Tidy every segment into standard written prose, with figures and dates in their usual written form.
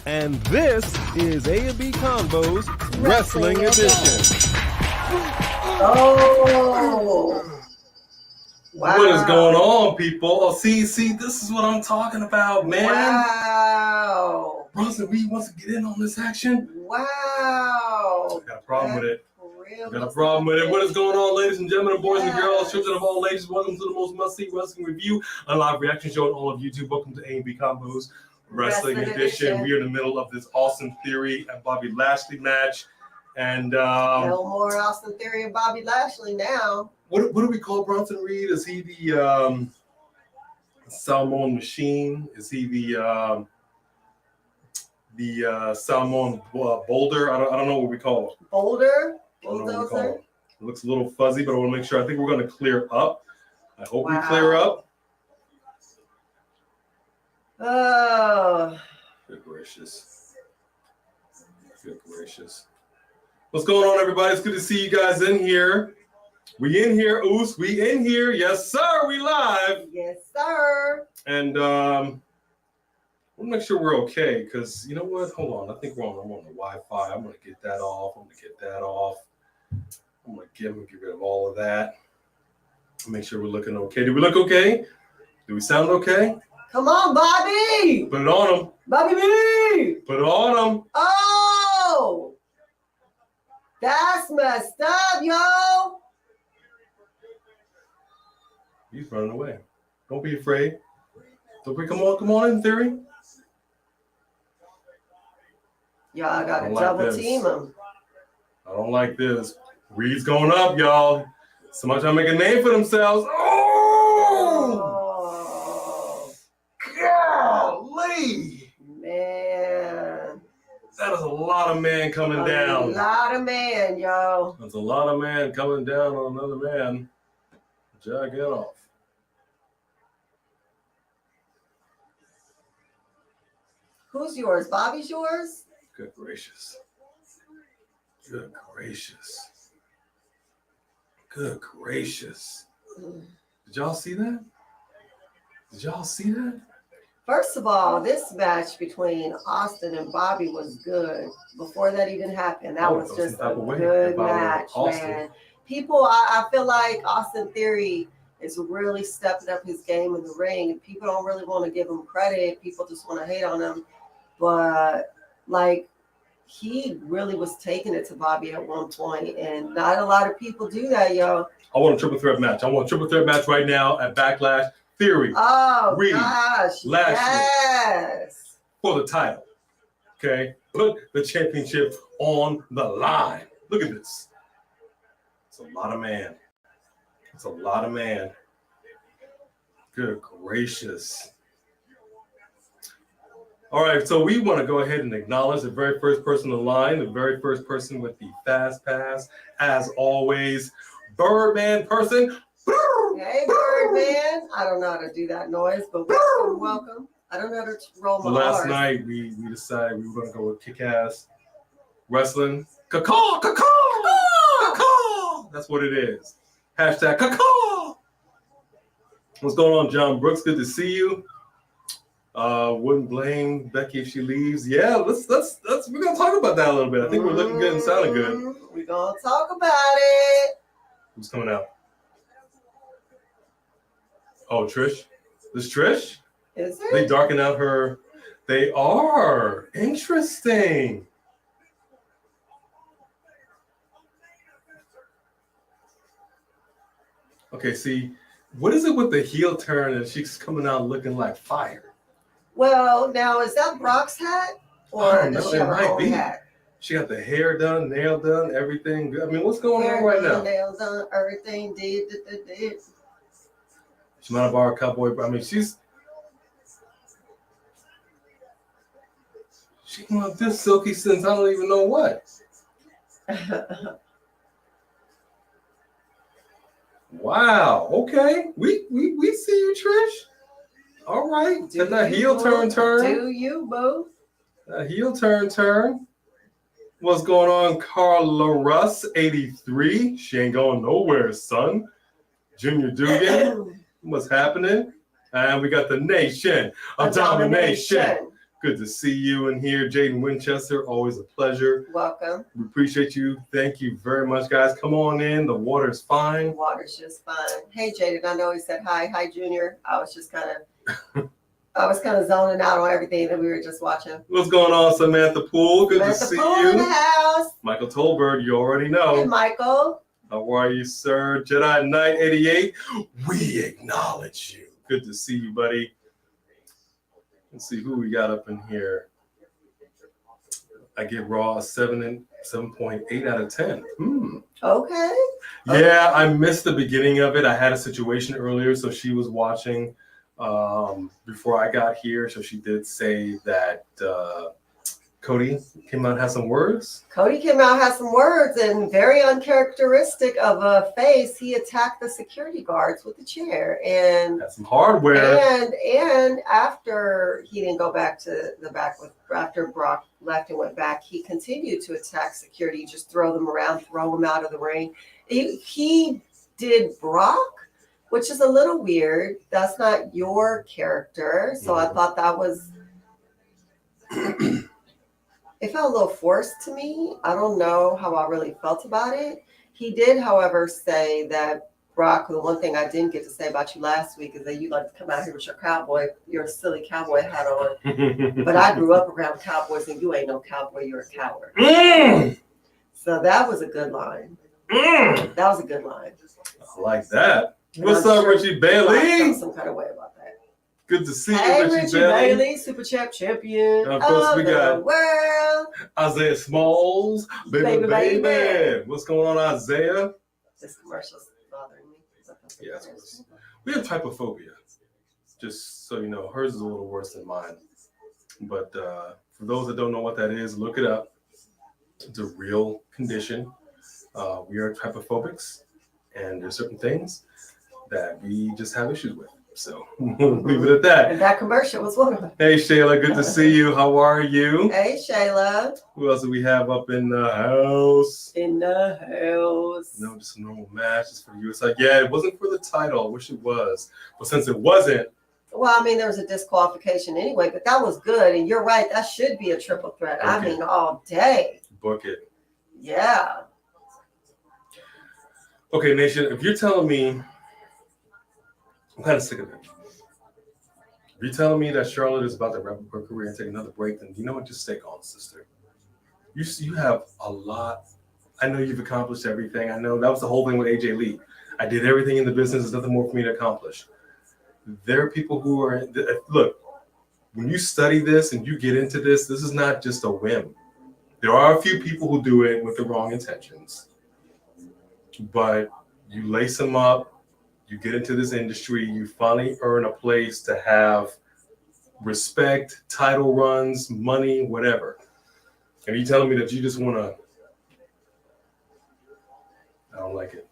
And this is A&B Convo's Wrestling Edition. Oh! Wow. What is going on, people? Oh, see, this is what I'm talking about, man. Wow. Bronson Reed wants to get in on this action. Wow. I got a problem with it. Got a problem with it. What is going on, ladies and gentlemen, boys and girls, children of all ages? Welcome to the most must-see wrestling review, a live reaction show on all of YouTube. Welcome to A&B Convo's Wrestling Edition. We are in the middle of this Austin Theory and Bobby Lashley match. And no more Austin Theory and Bobby Lashley now. What do we call Bronson Reed? Is he the Salmon Machine? Is he the Salmon Boulder? I don't know what we call it. Boulder? Bulldozer? It looks a little fuzzy, but I want to make sure. I think we're going to clear up. I hope we clear up. Oh. Good gracious. Good gracious. What's going on, everybody? It's good to see you guys in here. We in here, Oos. We in here. Yes, sir. We live. Yes, sir. And I want to make sure we're okay, because you know what? Hold on. I think I'm on the Wi-Fi. I'm going to get that off. I'm going to get rid of all of that. Make sure we're looking okay. Do we look okay? Do we sound okay? Come on, Bobby. Put it on him. Bobby B. Put it on him. Oh. That's messed up, yo. He's running away. Don't be afraid. Come on in, Theory. Y'all got to double team him. I don't like this. Reed's going up, y'all. Somebody trying to make a name for themselves. Oh! Golly! Man. That is a lot of man coming down. A lot of man, yo. That's a lot of man coming down on another man. Jack it off. Who's yours? Bobby's yours? Good gracious. Good gracious. Good gracious. Did y'all see that? First of all, this match between Austin and Bobby was good. Before that even happened, that was just a good match, man. People, I feel like Austin Theory is really stepping up his game in the ring. People don't really want to give him credit. People just want to hate on him. But, like, he really was taking it to Bobby at one point, and not a lot of people do that, yo. I want a triple threat match. Right now at Backlash. Theory. Oh, Reed, gosh. Lashley. Yes. For the title. Okay? Put the championship on the line. Look at this. It's a lot of man. Good gracious. All right, so we want to go ahead and acknowledge the very first person in the line, the very first person with the fast pass, as always, Birdman person. Hey, Birdman. I don't know how to do that noise, but welcome. I don't know how to roll my Last R's. night, we decided we were going to go with kick-ass wrestling. Caw-caw! That's what it is. Hashtag caw-caw! What's going on, John Brooks? Good to see you. Wouldn't blame Becky if she leaves. Yeah, let's we're gonna talk about that a little bit. I think we're looking good and sounding good. We're gonna talk about it. Who's coming out? Oh, Trish. This Trish? Is it? They darken out her. They are interesting. Okay, see, what is it with the heel turn and she's coming out looking like fire? Well, now is that Brock's hat or does she have her own hat? She got the hair done, nail done, everything. I mean, what's going on right now? Nails done, everything did. She might have borrowed cowboy. I mean, she can have this silky since I don't even know what. Wow. Okay. We see you, Trish. All right. Do that heel turn. Do you, boo? That heel turn. What's going on, Carla Russ, 83? She ain't going nowhere, son. Junior Dugan. What's happening? And we got the Nation of Domination. Good to see you in here, Jaden Winchester. Always a pleasure. Welcome. We appreciate you. Thank you very much, guys. Come on in. The water's fine. Water's just fine. Hey, Jaden, I know he said hi. Hi, Junior. I was kind of zoning out on everything that we were just watching. What's going on, Samantha Poole? Good to see Poole you. In the house. Michael Tolberg, you already know. Hey, Michael. How are you, sir? Jedi Knight 88. We acknowledge you. Good to see you, buddy. Let's see who we got up in here. I give Raw a 7.8 out of 10. Okay. Yeah, I missed the beginning of it. I had a situation earlier, so she was watching before I got here. So she did say that Cody came out and had some words. Cody came out, had some words, and very uncharacteristic of a face, he attacked the security guards with a chair and had some hardware. And after he didn't go back to the back after Brock left and went back, he continued to attack security, just throw them around, throw them out of the ring. He did Brock, which is a little weird. That's not your character. So I thought that was it felt a little forced to me. I don't know how I really felt about it. He did, however, say that Brock, the one thing I didn't get to say about you last week is that you like to come out here with your silly cowboy hat on. But I grew up around cowboys and you ain't no cowboy, you're a coward. So that was a good line. That was a good line. I like that. What's up, Richie Bailey? I felt some kind of way about that. Good to see hey, you, Richie Bailey. Super Champ champion of course, we got the world. Isaiah Smalls, baby. What's going on, Isaiah? This commercial's bothering me. Yes, we have trypophobia. Just so you know, hers is a little worse than mine. But for those that don't know what that is, look it up. It's a real condition. We are trypophobics, and there's certain things that we just have issues with. So leave it at that. And that commercial was one of them. Hey, Shayla, good to see you. How are you? Hey, Shayla. Who else do we have up in the house? In the house. No, just a normal match. Just for you. It's like, yeah, it wasn't for the title. I wish it was. But since it wasn't. Well, I mean, there was a disqualification anyway, but that was good. And you're right. That should be a triple threat. I mean, all day. Book it. Yeah. Okay, Nation, if you're telling me, I'm kind of sick of it. If you're telling me that Charlotte is about to wrap up her career and take another break, then you know what? Just stay calm, sister. You have a lot. I know you've accomplished everything. I know that was the whole thing with AJ Lee. I did everything in the business. There's nothing more for me to accomplish. There are people who are, look, when you study this and you get into this, this is not just a whim. There are a few people who do it with the wrong intentions. But you lace them up. You get into this industry, you finally earn a place to have respect, title runs, money, whatever. And you telling me that you just want to, I don't like it.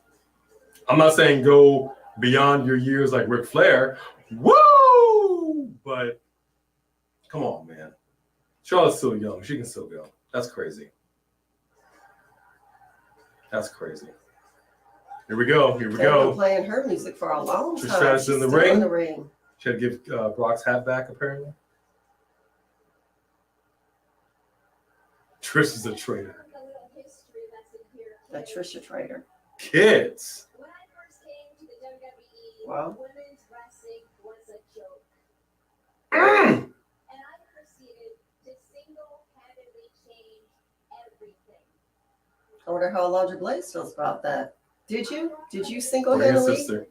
I'm not saying go beyond your years like Ric Flair. Woo! But come on, man. Charlotte's still young. She can still go. That's crazy. That's crazy. Here we go. They've been playing her music for a long time. Trish Stratus in the ring. She had to give Brock's hat back, apparently. Trish is a traitor. That Trish a traitor. Kids. When I first came to the WWE, wow. Women's wrestling was a joke. Mm. And I proceeded to single-handedly change everything. I wonder how Alondra Blaze feels about that. Did you single-handedly? Sister.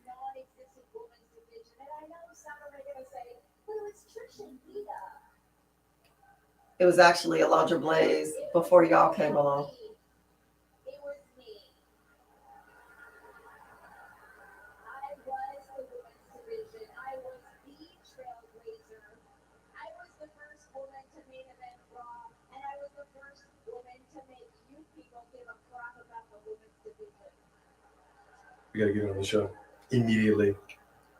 It was actually Alondra Blaze before y'all came along. It was me. I was the women's division. I was the trailblazer. I was the first woman to main event Raw, and I was the first woman to make you people give a crap about the women's division. We gotta get her on the show immediately.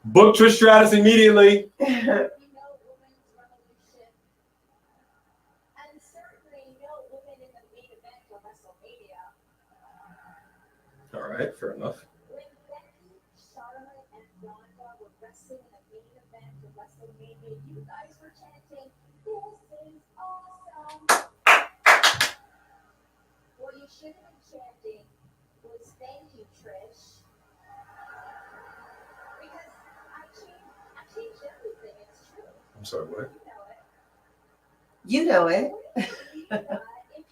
Book Trish Stratus immediately. All right, fair enough. When Becky, Charlotte, and Ronda were wrestling in the main event of WrestleMania, you guys were chanting, is awesome. What you should have been chanting was thank you, Trish. Because I changed everything. It's true. I'm sorry, what? You know it. If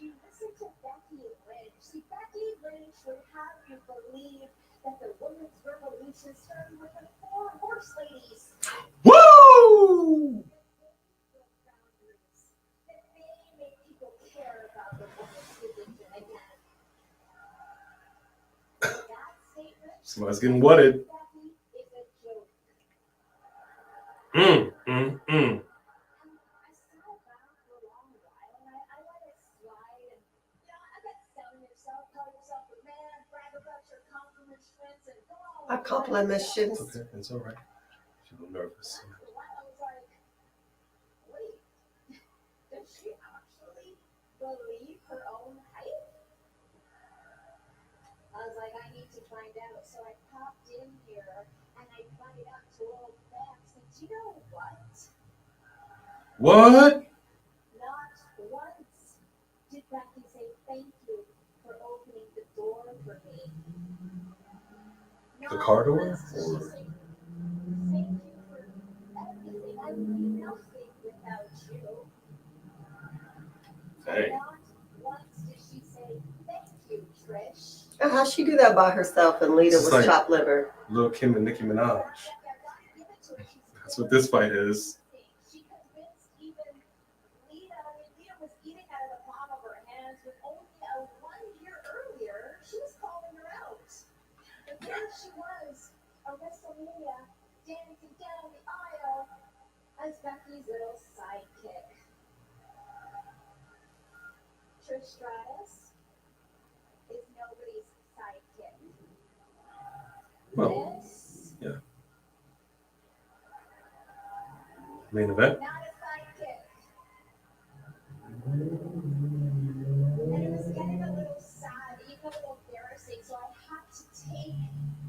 you listen to Becky Lynch, see, Becky Lynch would have you believe that the women's revolution started with the 4 horse ladies. Woo! That they make people care about the women's division again. That statement, Somebody's getting wetted. Becky, is a joke. Mm. I sat back for a long while and I let it slide and I got selling yourself, call yourself a man, brag about your accomplishments and go on. I compliment It's shit. okay. It's all right. She's a little nervous. After a while, I was like, wait, does she actually believe her own hype? I was like, I need to find out. So I popped in here and I brought it up to old facts. And do you know what? What? Not once did Becky say thank you for opening the door for me. The car door? Once did she say thank you for everything. I would be nothing without you. Dang. Not once did she say thank you, Trish. How'd she do that by herself and Lita It's was like- chopped liver? Lil' Kim and Nicki Minaj. That's what this fight is. She convinced even Lita. I mean, Lita was eating out of the palm of her hands with only a 1 year earlier. She was calling her out. But there she was, a WrestleMania, dancing down the aisle as Becky's little sidekick. Trish Stratus is nobody's sidekick. Well, This, main event. not a sidekick. And it was getting a little sad, even a little embarrassing, so I had to take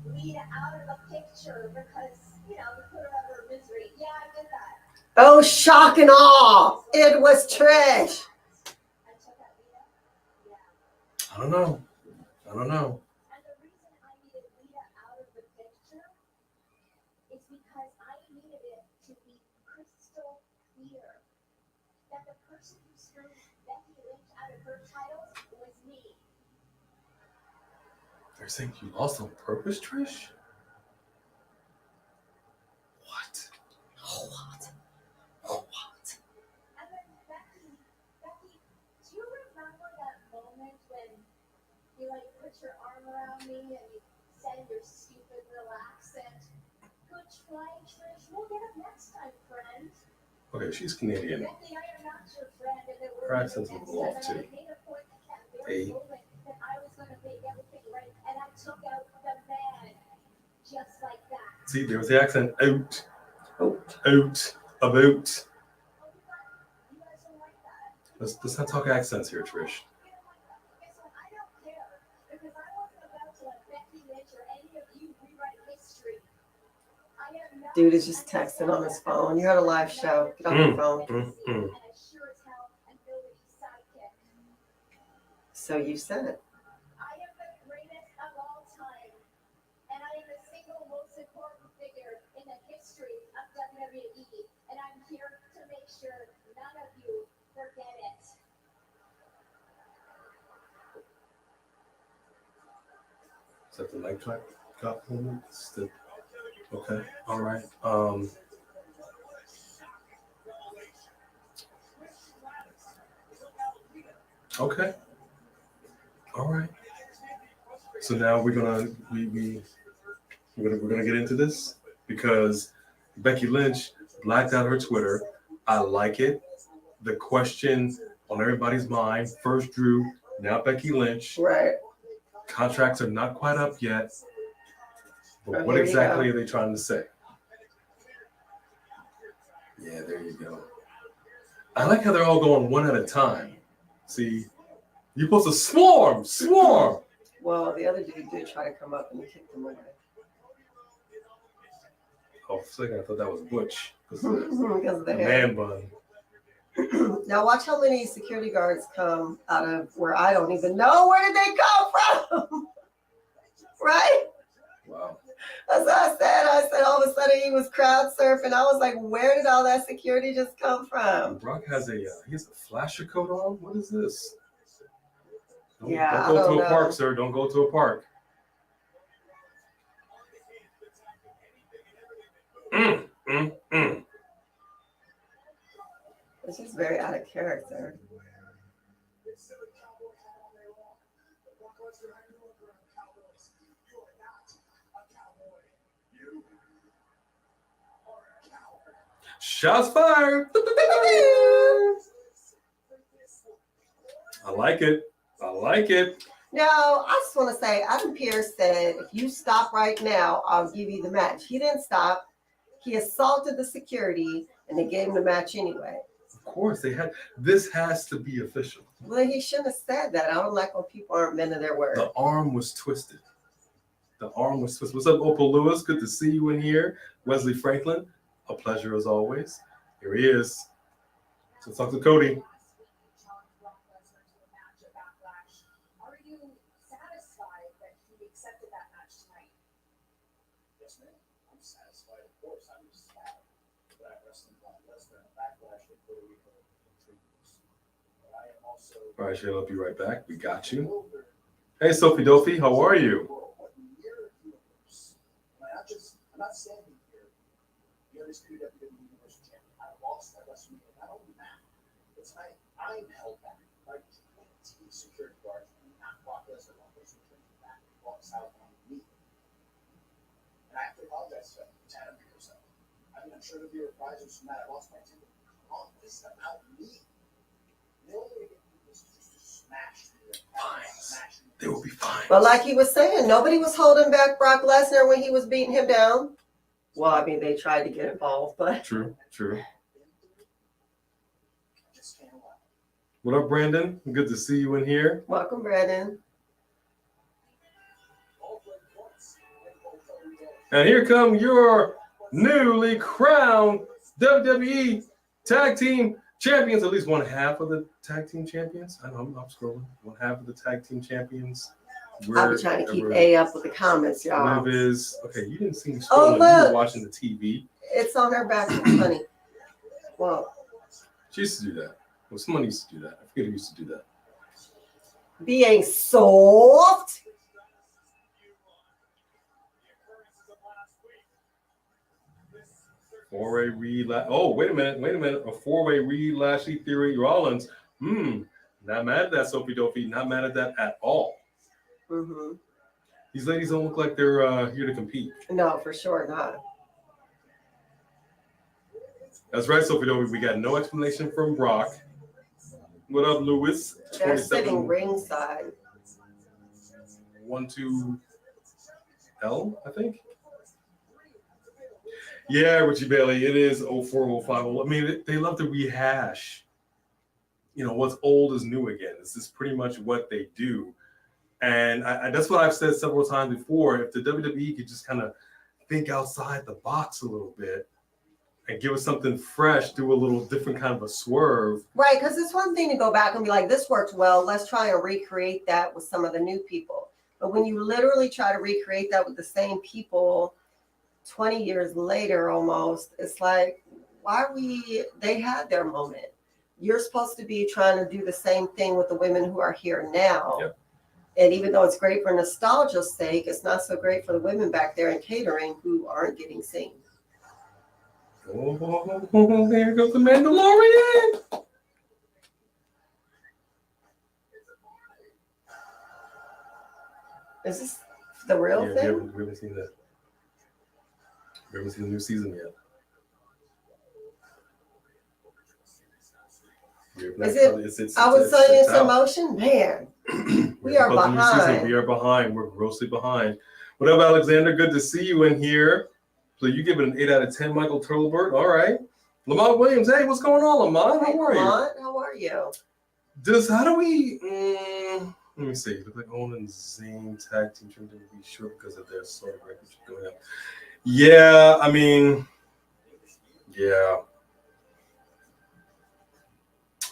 Lita out of the picture because, we put her out of her misery. Yeah, I did that. Oh, shock and awe! It was Trish. I took out Lita? Yeah. I don't know. And the reason I needed Lita out of the picture is because I needed it to be crystal clear that the person who screwed Becky Lynch out of her titles was me. They're saying you lost on purpose, Trish? What? What? And then Becky, do you remember that moment when you put your arm around me and you said your stupid relaxant? Good try, Trish. We'll get him next time, friend. Okay, she's Canadian. Becky, I am not your friend, and there were Her accent's a little off, too. I made a point at that very moment that I was going to make everything right, and I took out the man just like that. See, there was the accent. Out. Out. About. You guys don't like that. Let's not talk accents here, Trish. You don't like that. Guess what? I don't care because I wasn't about to let Becky Lynch or any of you rewrite history. I am not. Dude is just texting on his phone. You're at a live show. Get off your phone. And I sure as hell am nobody's sidekick. So you said it. I am the greatest of all time, and I am the single most important figure in the history of WWE, and I'm here to make sure none of you forget it. Is that the mic track got moment? Okay, all right. Okay. All right. So now we're gonna get into this because Becky Lynch blacked out her Twitter. I like it. The question on everybody's mind: first Drew, now Becky Lynch. Right. Contracts are not quite up yet. But Oh, what here you exactly go. are they trying to say? Yeah, there you go. I like how they're all going one at a time. See, you're supposed to swarm. Well, the other dude did try to come up and kick him away. Oh, for a second, I thought that was Butch. Because of the The hair. man bun. Now watch how many security guards come out of where I don't even know where did they come from. Right? Wow. That's what I said. I said all of a sudden he was crowd surfing. I was like, where did all that security just come from? Brock has he has a flasher coat on. What is this? Don't I go don't to a know. park, sir. Don't go to a park. It's just very out of character. Shots fired. I like it. I like it. Now, I just want to say, Adam Pearce said, if you stop right now, I'll give you the match. He didn't stop. He assaulted the security, and they gave him the match anyway. Of course, this has to be official. Well, he shouldn't have said that. I don't like when people aren't men of their word. The arm was twisted. What's up, Opal Lewis? Good to see you in here. Wesley Franklin, a pleasure as always. Here he is. So talk to Cody. Are you satisfied that he accepted that match tonight? Yes, ma'am. I'm satisfied, of course. I'm just sad that wrestling Brock Lesnar and Backlash in Puerto Rico in 3 weeks. But I am also. All right, Shayla, I'll be right back. We got you. Hey, Sophie Dophie, how are you? I'm not standing here. The undisputed WWE Universal Champion. I lost at WrestleMania. Not only that, but tonight I'm held back by 20 security guards and not Brock Lesnar. Brock Lesnar turns back and walks out on me. And I have to apologize to Adam Pearce. I mean, I'm sure there'll be reprisals from that. I lost my temper. Come on, this is about me. The only way to get through this is just to smash me. Fines. They will be fine. But like he was saying, nobody was holding back Brock Lesnar when he was beating him down. Well, I mean, they tried to get involved, but True. What up, Brandon? Good to see you in here. welcome, Brandon. And here come your newly crowned WWE Tag Team Champions. At least one half of the Tag Team Champions. I know I'm scrolling. One half of the Tag Team Champions. I'll be trying to keep A up with the comments, y'all. Liv is okay. You didn't see me scrolling. Oh, You look. were watching the TV. It's on her back. It's funny. Well, She used to do that. Well, someone used to do that. I forget who used to do that. being soft. Four-way Reed. Oh, wait a minute. A four-way Reed, Lashley, Theory, Rollins. Not mad at that, Sophie Dophie. Not mad at that at all. Mm-hmm. These ladies don't look like they're here to compete. No, for sure not. That's right, Sophie Dophie. We got no explanation from Brock. What up, Lewis? They're sitting ringside. 1-2 L, I think. Yeah, Richie Bailey. It is 0405. I mean, they love to rehash. You know, what's old is new again. This is pretty much what they do. And that's what I've said several times before. If the WWE could just kind of think outside the box a little bit and give us something fresh, do a little different kind of a swerve. Right, because it's one thing to go back and be like, this worked well. Let's try and recreate that with some of the new people. But when you literally try to recreate that with the same people 20 years later almost, it's like, they had their moment. You're supposed to be trying to do the same thing with the women who are here now. Yep. And even though it's great for nostalgia's sake, it's not so great for the women back there in catering who aren't getting seen. Oh, there goes the Mandalorian. Is this the real thing? We haven't seen that. We haven't seen the new season yet. I was saying it's emotion, man. We are behind. We are behind. We're grossly behind. What up, Alexander? Good to see you in here. So you give it an 8 out of 10, Michael Turtlebird. All right. Lamont Williams. Hey, what's going on, Lamont? How are you? Lamont, how are you? How do we? Let me see. Look like Owen and Zayn tag team trying to be sure because of their sort of record going up. Yeah, I mean, yeah.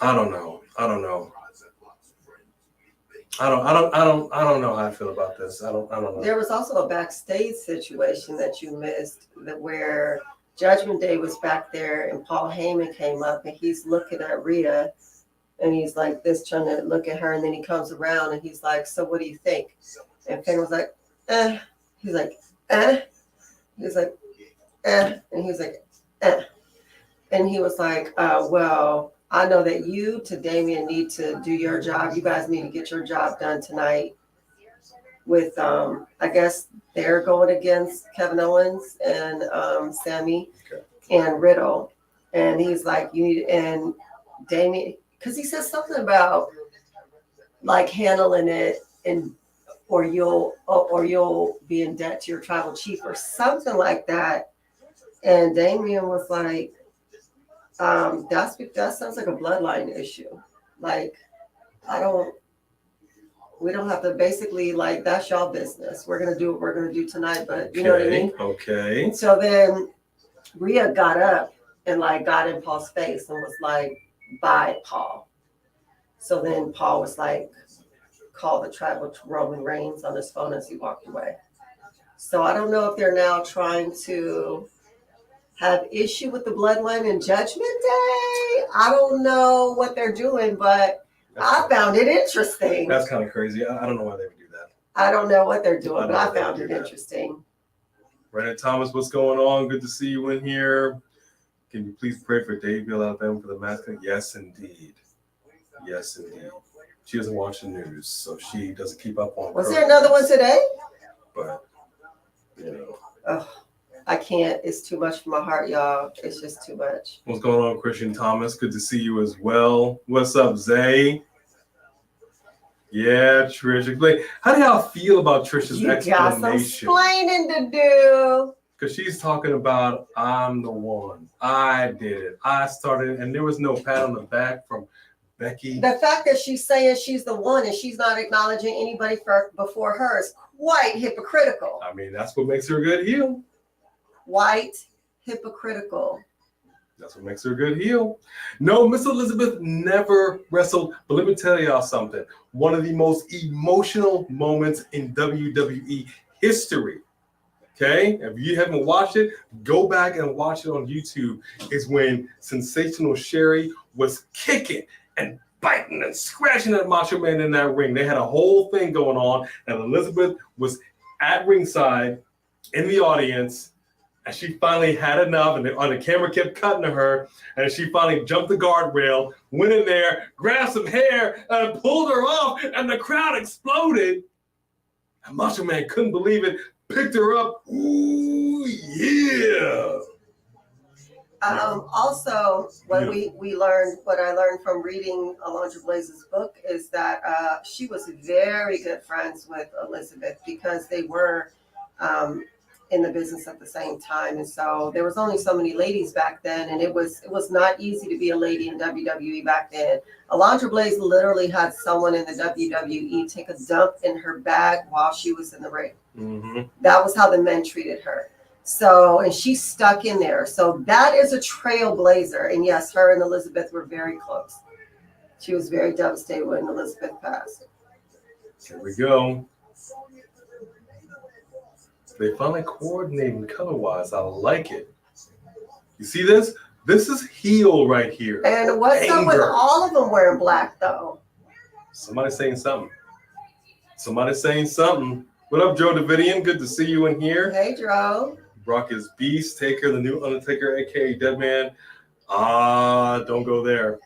I don't know. I don't know how I feel about this. I don't know. There was also a backstage situation that you missed, that where Judgment Day was back there and Paul Heyman came up and he's looking at Rhea and he's like this, trying to look at her, and then he comes around and he's like, so what do you think? And Finn was like, eh. He's like, eh. He's like, eh. And he was like, eh. And he was like, well, I know that you to Damian need to do your job. You guys need to get your job done tonight. With I guess they're going against Kevin Owens and Sammy and Riddle. And he's like, you need, and Damian, because he says something about like handling it, and or you'll be in debt to your tribal chief or something like that. And Damian was like, that sounds like a bloodline issue. Like, we don't have to, basically, like, that's y'all business. We're gonna do what we're gonna do tonight, but you know what I mean? Okay. So then Rhea got up and like got in Paul's face and was like, bye, Paul. So then Paul was like, call the tribal Roman Reigns on his phone as he walked away. So I don't know if they're now trying to have issue with the bloodline and Judgment Day. I don't know what they're doing, but I found it interesting. That's kind of crazy. I don't know why they would do that. I don't know what they're doing, but I found it interesting. Brandon Thomas, what's going on? Good to see you in here. Can you please pray for Daveyville, Alabama for the mascot? Yes, indeed. Yes, indeed. She doesn't watch the news, so she doesn't keep up on. Was there another one today? But, you know. Ugh, I can't. It's too much for my heart, y'all. It's just too much. What's going on, Christian Thomas? Good to see you as well. What's up, Zay? Yeah, Trish. How do y'all feel about Trish's explanation? You got some explaining to do. Because she's talking about, I'm the one. I did it. I started, and there was no pat on the back from Becky. The fact that she's saying she's the one and she's not acknowledging anybody before her is quite hypocritical. I mean, that's what makes her a good heel. White, hypocritical. That's what makes her a good heel. No, Miss Elizabeth never wrestled, but let me tell y'all something. One of the most emotional moments in WWE history, okay? If you haven't watched it, go back and watch it on YouTube, is when Sensational Sherry was kicking and biting and scratching at Macho Man in that ring. They had a whole thing going on, and Elizabeth was at ringside in the audience, and she finally had enough, and the camera kept cutting to her, and she finally jumped the guardrail, went in there, grabbed some hair, and pulled her off, and the crowd exploded. And Macho Man couldn't believe it, picked her up. Ooh, yeah. Also, what I learned from reading Alondra Blaze's book is that she was very good friends with Elizabeth because they were in the business at the same time, and so there was only so many ladies back then, and it was not easy to be a lady in WWE back then. Alondra Blaze literally had someone in the WWE take a dump in her bag while she was in the ring. Mm-hmm. That was how the men treated her. So, and she stuck in there. So that is a trailblazer. And yes, her and Elizabeth were very close. She was very devastated when Elizabeth passed. Here we go. They finally coordinating color-wise. I like it. You see this? This is heel right here. And what's up with all of them wearing black, though? Somebody's saying something. Somebody's saying something. What up, Joe Davidian? Good to see you in here. Hey, Joe. Brock is Beast, Taker, the new Undertaker, a.k.a. Deadman. Don't go there.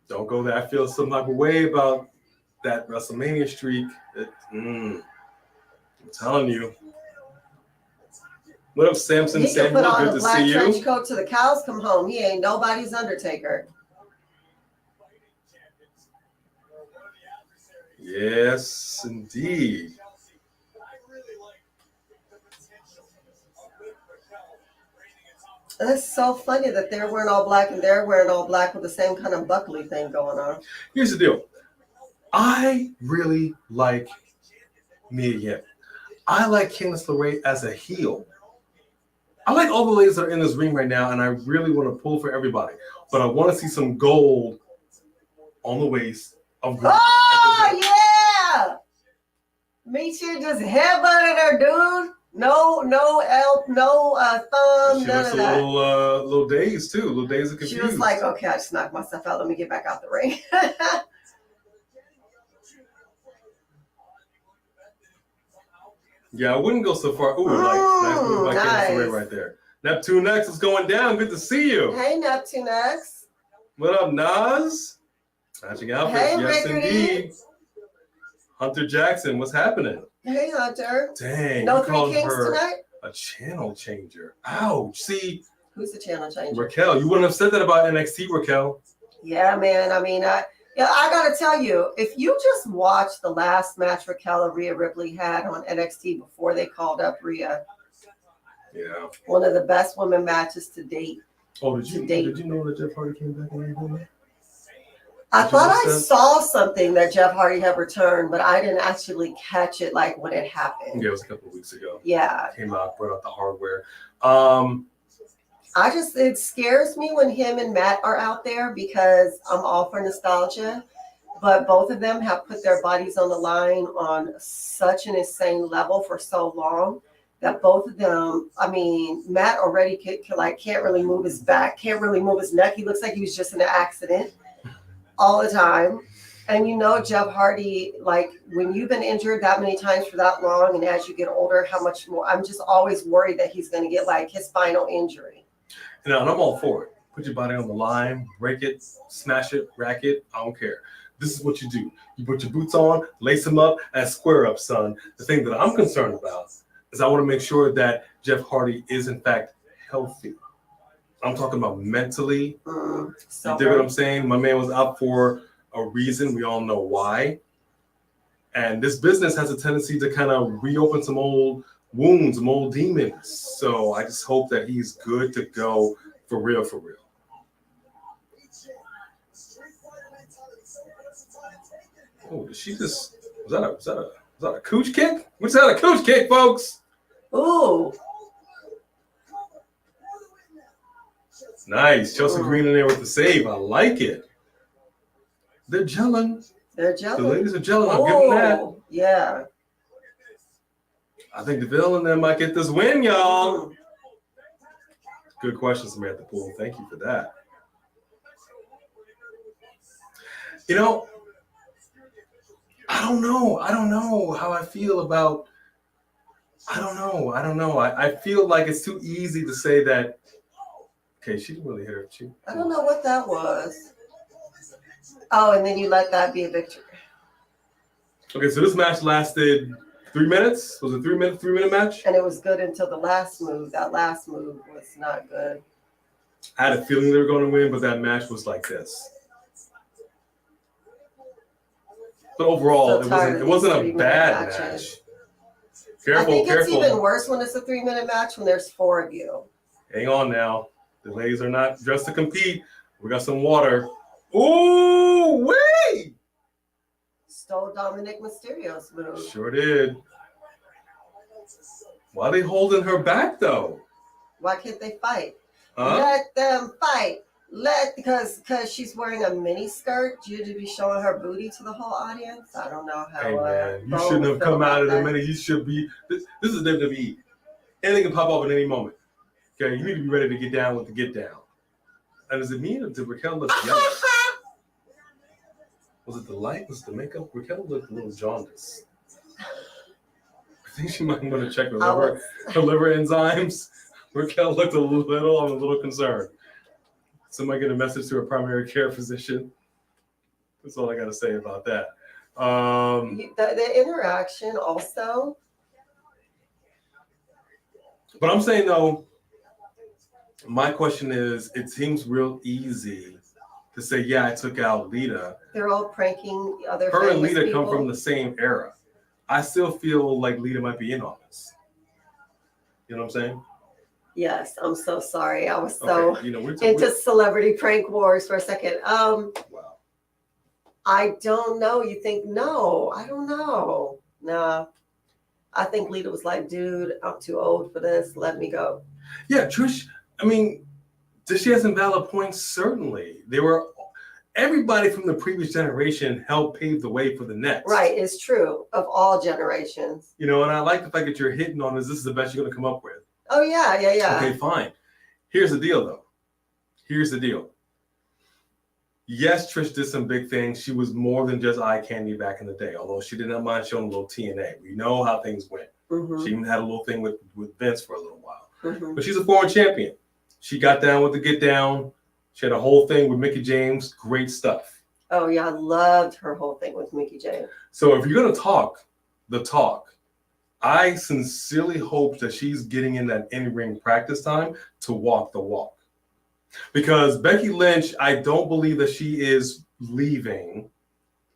Don't go there. I feel some type of way about that WrestleMania streak. I'm telling you. What up, Samson? He can put on good a to black see trench you. coat till the cows come home. He ain't nobody's Undertaker. Yes, indeed. That's so funny that they're wearing all black and they're wearing all black with the same kind of Buckley thing going on. Here's the deal. I really like Mia Yim. I like Candice LeRae as a heel. I like all the ladies that are in this ring right now, and I really want to pull for everybody. But I want to see some gold on the waist of Oh yeah! Misha just headbutted her, dude. No thumb. She None looks of a that. little dazed too. A little dazed and confused. She was like, "Okay, I just knocked myself out. Let me get back out the ring." Yeah, I wouldn't go so far. Ooh, nice move by nice. Candice LeRae right there. Neptune X is going down. Good to see you. Hey, Neptune X. What up, Nas? Matching outfits. Hey, yes, Rickety. indeed. Hunter Jackson, what's happening? Hey, Hunter. Dang, No you Three called Kings her tonight? a channel changer. Ouch. See, Who's the channel changer? Raquel, you wouldn't have said that about NXT, Raquel. Yeah, man. I mean, I gotta tell you, if you just watch the last match Raquel and Rhea Ripley had on NXT before they called up Rhea, yeah, one of the best women matches to date. Oh, did you know that Jeff Hardy came back in AEW? I thought I saw something that Jeff Hardy had returned, but I didn't actually catch it like when it happened. Yeah, it was a couple of weeks ago. Yeah. Came out, brought out the hardware. It scares me when him and Matt are out there because I'm all for nostalgia, but both of them have put their bodies on the line on such an insane level for so long that both of them, I mean, Matt already can't really move his back, can't really move his neck. He looks like he was just in an accident all the time. And you know, Jeff Hardy, like when you've been injured that many times for that long, and as you get older, how much more, I'm just always worried that he's going to get like his spinal injury. You know, and I'm all for it. Put your body on the line, break it, smash it, rack it. I don't care. This is what you do. You put your boots on, lace them up, and square up, son. The thing that I'm concerned about is I want to make sure that Jeff Hardy is in fact healthy. I'm talking about mentally. You dig what I'm saying? My man was out for a reason. We all know why. And this business has a tendency to kind of reopen some old wounds, some old demons. So I just hope that he's good to go for real, for real. Oh, did she just, was that a cooch kick? What's that, a cooch kick, folks? Ooh. Nice. Chelsea Green in there with the save. I like it. They're gelling. They're gelling. The ladies are gelling. I'll give them that. Yeah. I think DeVille and them might get this win, y'all. Good question, Samantha Poole. Thank you for that. You know, I don't know how I feel about. I don't know. I feel like it's too easy to say that. Okay, she didn't really hit her. I don't know what that was. Oh, and then you let that be a victory. Okay, so this match lasted 3 minutes. Was it 3 minute match? And it was good until the last move. That last move was not good. I had a feeling they were going to win, but that match was like this. But overall, it wasn't a bad match. Careful, I think careful. It's even worse when it's a 3 minute match when there's 4 of you. Hang on now. The ladies are not dressed to compete. We got some water. Ooh, wait! Stole Dominic Mysterio's move. Sure did. Why are they holding her back, though? Why can't they fight? Huh? Let them fight. Because she's wearing a mini skirt, you to be showing her booty to the whole audience. I don't know how. Hey man, you shouldn't have come out of the minute. You should be. This is WWE. Anything can pop up at any moment. Okay, you need to be ready to get down with the get down. And does it mean or did Raquel look young? Was it the light? Was it the makeup? Raquel looked a little jaundiced. I think she might want to check her liver enzymes. Raquel looked I'm a little concerned. Somebody get a message to her primary care physician. That's all I got to say about that. The interaction also. But I'm saying, though, my question is, it seems real easy to say, yeah, I took out Lita. They're all pranking other Her and Lita people. come from the same era. I still feel like Lita might be in on this. You know what I'm saying? Yes, I'm so sorry. I was so okay. into celebrity prank wars for a second. Wow. I don't know. You think, no, I don't know. Nah. I think Lita was like, dude, I'm too old for this. Let me go. Yeah, Trish, I mean, does she have some valid points? Certainly. everybody from the previous generation helped pave the way for the next. Right, it's true of all generations. You know, and I like the fact that you're hitting on this. This is the best you're going to come up with. Oh, yeah. Okay, fine. Here's the deal, though. Here's the deal. Yes, Trish did some big things. She was more than just eye candy back in the day, although she did not mind showing a little TNA. We know how things went. She even had a little thing with Vince for a little while. But she's a former champion. She got down with the get down. She had a whole thing with Mickie James. Great stuff. Oh, yeah. I loved her whole thing with Mickie James. So if you're going to talk the talk, I sincerely hope that she's getting in that in-ring practice time to walk the walk. Because Becky Lynch, I don't believe that she is leaving.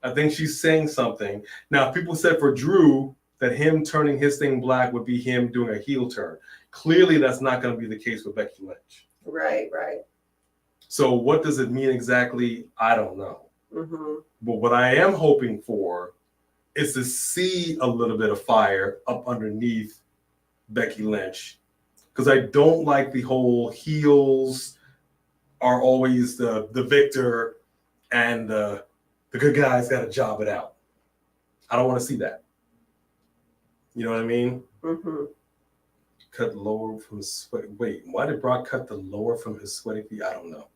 I think she's saying something. Now, people said for Drew that him turning his thing black would be him doing a heel turn. Clearly, that's not going to be the case with Becky Lynch. Right. So what does it mean exactly? I don't know. But what I am hoping for is to see a little bit of fire up underneath Becky Lynch. Because I don't like the whole heels are always the victor and the good guys got to job it out. I don't want to see that. You know what I mean? Cut lower from his sweat. Wait, why did Brock cut the lower from his sweaty feet? I don't know.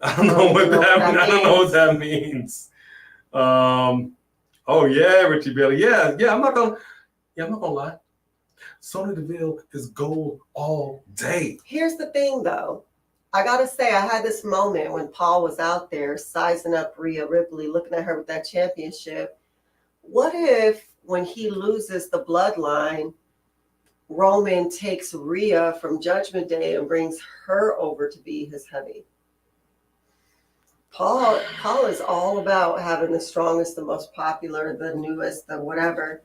I don't know what that means. Oh yeah, Richie Bailey. Yeah. I'm not gonna lie. Sonya Deville is gold all day. Here's the thing, though. I gotta say, I had this moment when Paul was out there sizing up Rhea Ripley, looking at her with that championship. What if when he loses the bloodline, Roman takes Rhea from Judgment Day and brings her over to be his hubby? Paul is all about having the strongest, the most popular, the newest, the whatever.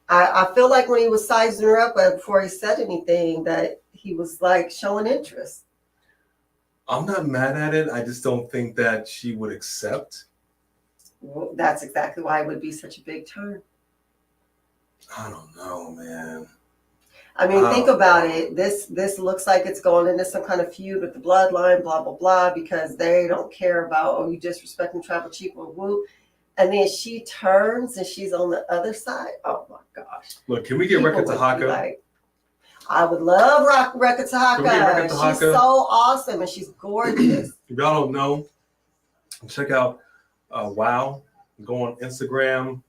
I feel like when he was sizing her up before he said anything, that he was like showing interest. I'm not mad at it. I just don't think that she would accept. Well, that's exactly why it would be such a big turn. I don't know, man. I mean, think about it. This looks like it's going into some kind of feud with the bloodline, blah, blah, blah, because they don't care about, oh, you disrespecting Tribal Chief or whoop. And then she turns and she's on the other side. Oh, my gosh. Look, can we get Rekka Tahaka? Like, I would love Rekka Tahaka. She's so awesome and she's gorgeous. If y'all don't know, check out WoW. Go on Instagram,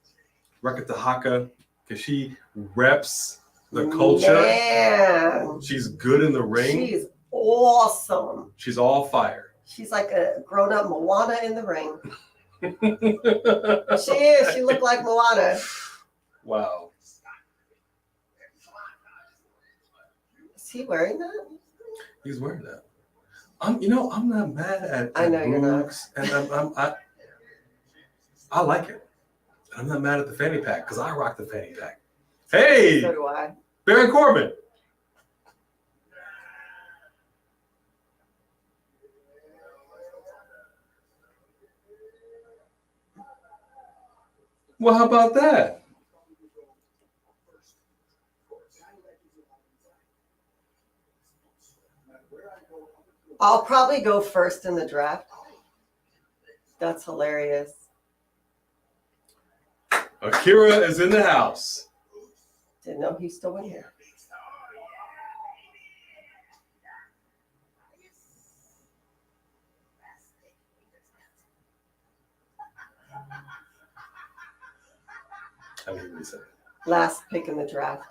Rekka Tahaka, because she reps the culture. Man. She's good in the ring. She's awesome. She's all fire. She's like a grown-up Moana in the ring. She is. She looked like Moana. Wow. Is he wearing that? He's wearing that. I'm not mad at I know you're not. And I like it. I'm not mad at the fanny pack because I rock the fanny pack. Hey, So do I. Baron Corbin. Well, how about that? I'll probably go first in the draft. That's hilarious. Akira is in the house. Didn't know he's still in here. I mean, what he said. Last pick in the draft.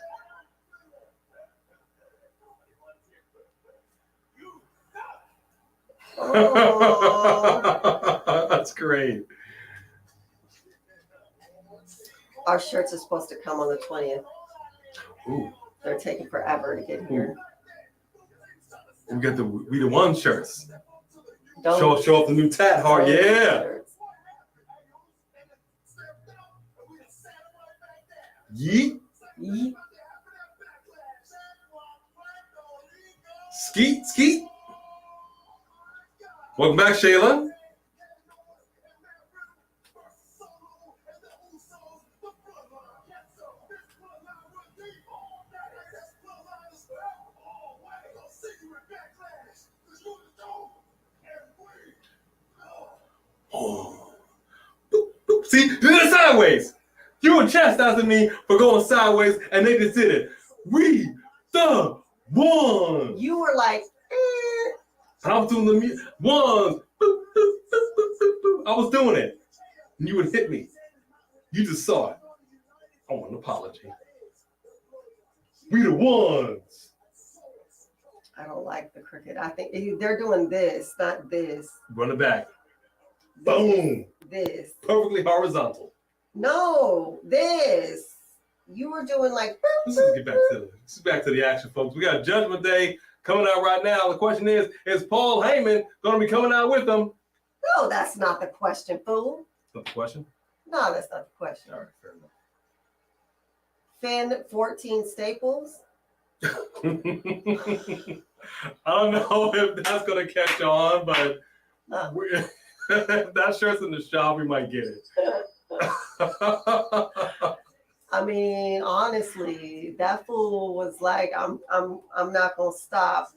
Oh. That's great. Our shirts are supposed to come on the 20th. Ooh. They're taking forever to get here. We got the We the One shirts. Don't Show off the new tat heart. Yeah. shirts. Yeet. Yeet. Skeet, skeet. Welcome back, Shayla. Oh. chastising me for going sideways, and they just did it. We the one. You were like, And I was doing the ones. Boop, boop, boop, boop, boop, boop. I was doing it. And you would hit me. You just saw it. I want an apology. We the ones. I don't like the cricket. I think they're doing this, not this. Run it back. Boom. This. Perfectly horizontal. No, this. You were doing like. Let's get back to the action, folks. We got Judgment Day coming out right now. The question is Paul Heyman going to be coming out with them? No, that's not the question, fool. That's the question? No, that's not the question. All right, fair enough. Finn 14 Staples. I don't know if that's going to catch on, but if that shirt's in the shop, we might get it. I mean, honestly, that fool was like, I'm not gonna stop.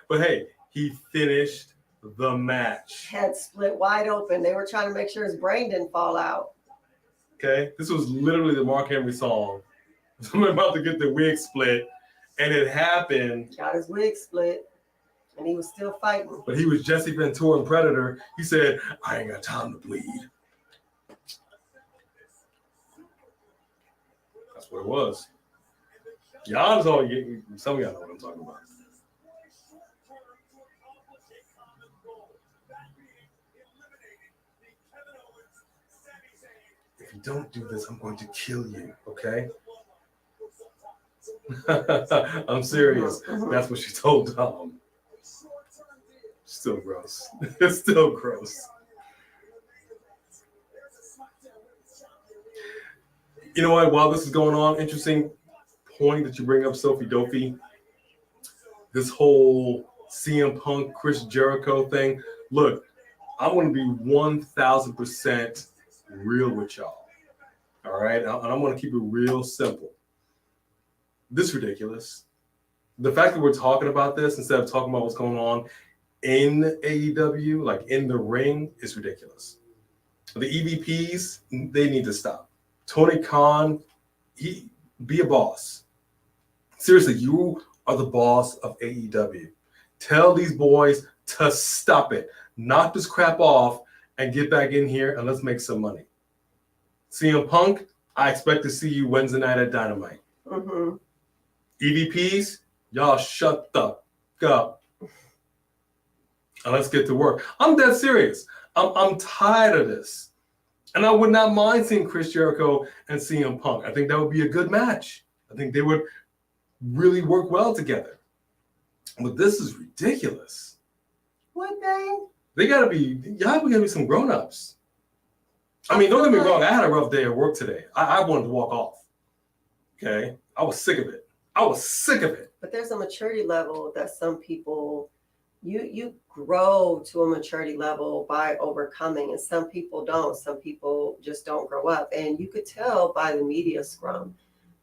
But hey, he finished the match. Head split wide open. They were trying to make sure his brain didn't fall out. Okay, this was literally the Mark Henry song. Somebody about to get the wig split, and it happened. Got his wig split, and he was still fighting. But he was Jesse Ventura and Predator. He said, "I ain't got time to bleed." That's what it was. Y'all know, some of y'all know what I'm talking about. If you don't do this, I'm going to kill you, okay? I'm serious. That's what she told Tom. Still gross. It's still gross. You know what? While this is going on, interesting point that you bring up, Sophie Dopey. This whole CM Punk, Chris Jericho thing. Look, I want to be 1,000% real with y'all. All right? And I'm going to keep it real simple. This is ridiculous. The fact that we're talking about this instead of talking about what's going on in AEW, like in the ring, is ridiculous. The EVPs, they need to stop. Tony Khan, be a boss. Seriously, you are the boss of AEW. Tell these boys to stop it. Knock this crap off and get back in here and let's make some money. CM Punk, I expect to see you Wednesday night at Dynamite. Mm-hmm. EVPs, y'all shut the up. And let's get to work. I'm dead serious. I'm tired of this. And I would not mind seeing Chris Jericho and CM Punk. I think that would be a good match. I think they would really work well together. But this is ridiculous. Would they? Y'all gotta be some grown-ups. I mean, don't get me wrong, I had a rough day at work today. I wanted to walk off. Okay? I was sick of it. But there's a maturity level that some people, you grow to a maturity level by overcoming, and some people don't. Some people just don't grow up. And you could tell by the media scrum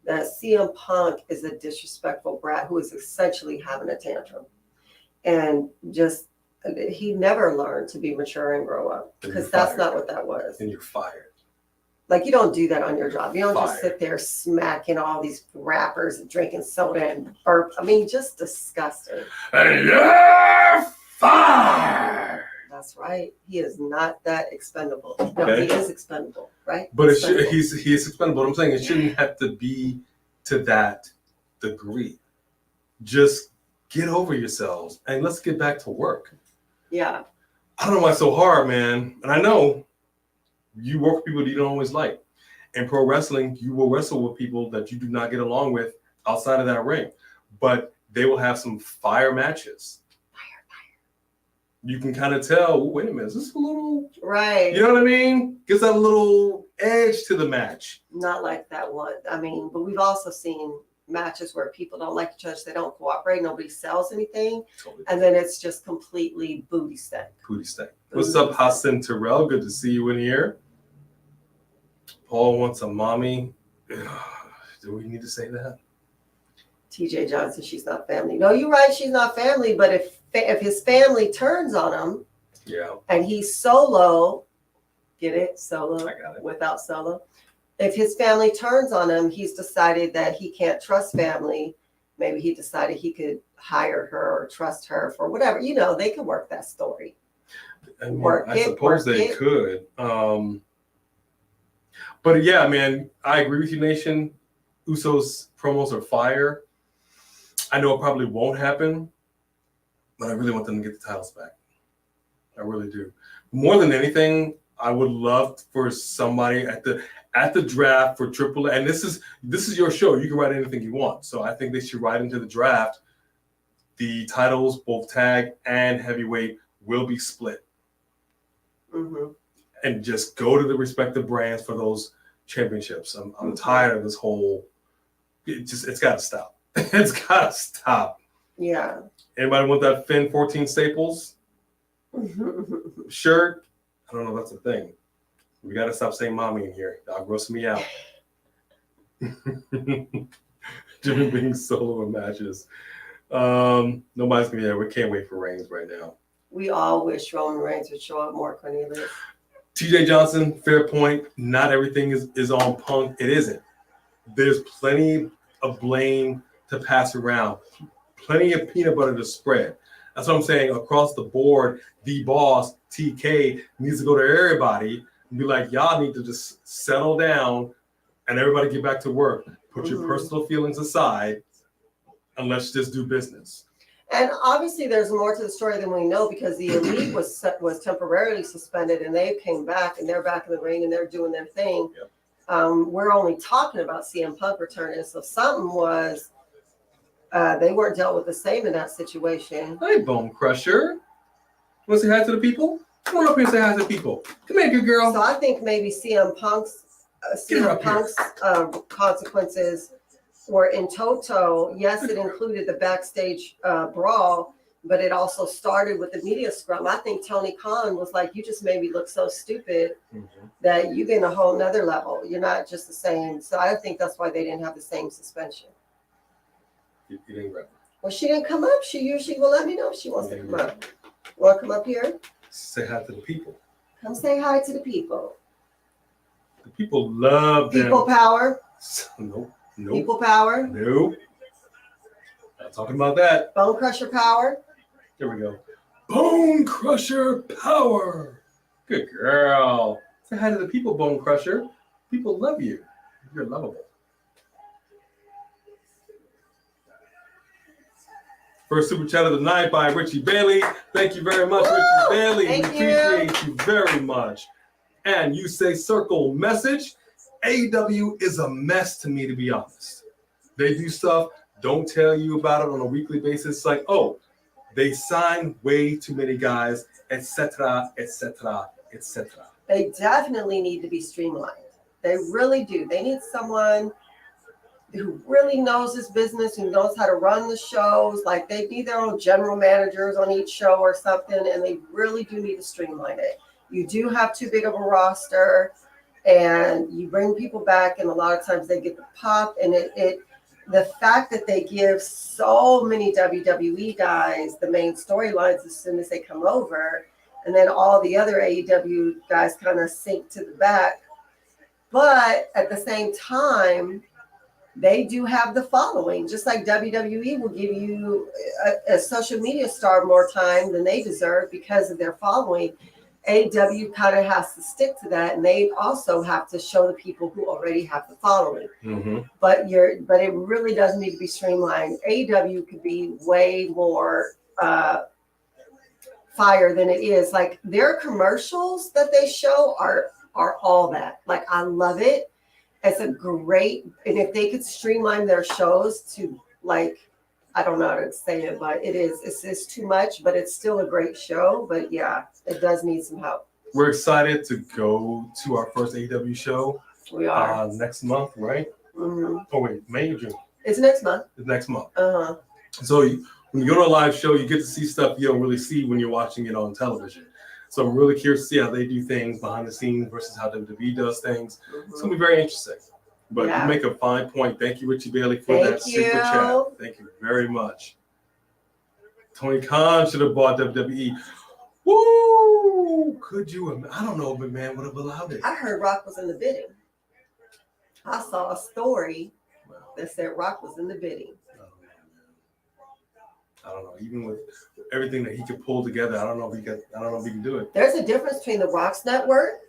that CM Punk is a disrespectful brat who is essentially having a tantrum. And just, he never learned to be mature and grow up, because that's not what that was. And you're fired. Like, you don't do that on your job. You don't Fired. just sit there smacking all these rappers and drinking soda and burp. I mean, just disgusting. And you're fired. That's right. He is not that expendable. No, Okay. he is expendable, right? But Expendable. he's expendable. What I'm saying, it shouldn't have to be to that degree. Just get over yourselves and let's get back to work. Yeah. I don't know why it's so hard, man. And I know you work with people that you don't always like. In pro wrestling, you will wrestle with people that you do not get along with outside of that ring. But they will have some fire matches. You can kind of tell, wait a minute, is this a little... Right. You know what I mean? Gives that little edge to the match. Not like that one. I mean, but we've also seen matches where people don't like each other, they don't cooperate, nobody sells anything, Totally. and then it's just completely booty stank. Booty stank. What's up, Hassan Terrell? Good to see you in here. Paul wants a mommy. Do we need to say that? TJ Johnson, she's not family. No, you're right, she's not family, but if his family turns on him, Yeah. and he's solo, get it? Solo I got it. without solo. if his family turns on him, he's decided that he can't trust family. Maybe he decided he could hire her or trust her for whatever. You know, they could work that story. I mean, I suppose they could. But yeah, man, I agree with you, Nation. Usos promos are fire. I know it probably won't happen, but I really want them to get the titles back. I really do. More than anything, I would love for somebody at the draft for AAA, and this is your show. You can write anything you want. So I think they should write into the draft. The titles, both tag and heavyweight, will be split. Mm-hmm. And just go to the respective brands for those championships. I'm tired of this whole. It's got to stop. It's got to stop. Yeah. Anybody want that Finn 14 Staples shirt? I don't know. That's a thing. We got to stop saying mommy in here. Y'all gross me out. Jimmy being solo in matches. Nobody's gonna be there. We can't wait for Reigns right now. We all wish Roman Reigns would show up more, Cornelius. TJ Johnson, fair point. Not everything is on Punk. It isn't. There's plenty of blame to pass around. Plenty of peanut butter to spread. That's what I'm saying. Across the board, the boss, TK, needs to go to everybody and be like, y'all need to just settle down and everybody get back to work. Put your personal feelings aside and let's just do business. And obviously there's more to the story than we know because the Elite was temporarily suspended and they came back and they're back in the ring and they're doing their thing. Yep. We're only talking about CM Punk returning. So something was, they weren't dealt with the same in that situation. Hey, Bone Crusher. Want to say hi to the people? Come on up here and say hi to the people. Come here, good girl. So I think maybe CM Punk's consequences were in toto. Yes, it included the backstage brawl, but it also started with the media scrum. I think Tony Khan was like, you just made me look so stupid that you've been a whole nother level. You're not just the same. So I think that's why they didn't have the same suspension. You didn't grab her. Well, she didn't come up. She usually will let me know if she wants to come up. Want to come up here? Say hi to the people. Come say hi to the people. The people love them. People power. Nope. People power. Nope. Not talking about that. Bone Crusher power. Here we go. Bone Crusher power. Good girl. Say hi to the people, Bone Crusher. People love you. You're lovable. First super chat of the night by Richie Bailey. Thank you very much, Richie Bailey. Thank we appreciate you very much. And you say circle message. AEW is a mess to me, to be honest. They do stuff, don't tell you about it on a weekly basis. It's like, oh, they sign way too many guys, etc., etc., etc. They definitely need to be streamlined. They really do. They need someone who really knows his business, who knows how to run the shows. Like they need their own general managers on each show or something, and they really do need to streamline it. You do have too big of a roster, and you bring people back, and a lot of times they get the pop. And the fact that they give so many WWE guys the main storylines as soon as they come over, and then all the other AEW guys kind of sink to the back. But at the same time, they do have the following. Just like WWE will give you a social media star more time than they deserve because of their following. AEW kind of has to stick to that, and they also have to show the people who already have the following. But it really does need to be streamlined. AEW could be way more fire than it is. Like their commercials that they show are all that. Like I love it. It's a great, and if they could streamline their shows to like, I don't know how to say it, but it's too much, but it's still a great show. But yeah, it does need some help. We're excited to go to our first AEW show. We are. Next month, right? Oh wait, May or June? It's next month. It's next month. So when you go to a live show, you get to see stuff you don't really see when you're watching it on television. So I'm really curious to see how they do things behind the scenes versus how WWE does things. It's going to be very interesting. But you make a fine point. Thank you, Richie Bailey, for that super chat. Thank you very much. Tony Khan should have bought WWE. Woo! Could you? I don't know if McMahon would have allowed it. I heard Rock was in the bidding. I saw a story that said Rock was in the bidding. I don't know. Even with everything that he could pull together, I don't know if he can do it. There's a difference between the Rock's network,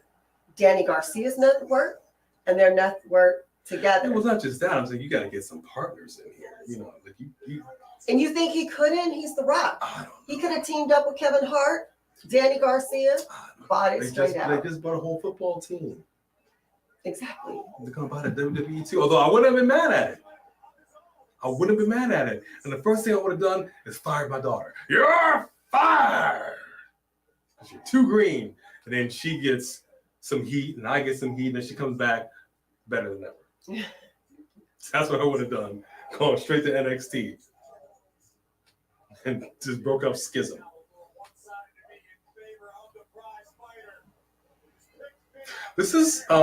Danny Garcia's network, and their network together. It was not just that. I'm saying you got to get some partners in here. You know, like you. And you think he couldn't? He's the Rock. He could have teamed up with Kevin Hart, Danny Garcia, bought it straight out. They just bought a whole football team. Exactly. They're going to buy the WWE too. Although I wouldn't have been mad at it. And the first thing I would have done is fired my daughter. You're fired! Because you're too green. And then she gets some heat, and I get some heat, and then she comes back better than ever. That's what I would have done. Going straight to NXT. And just broke up Schism. This is I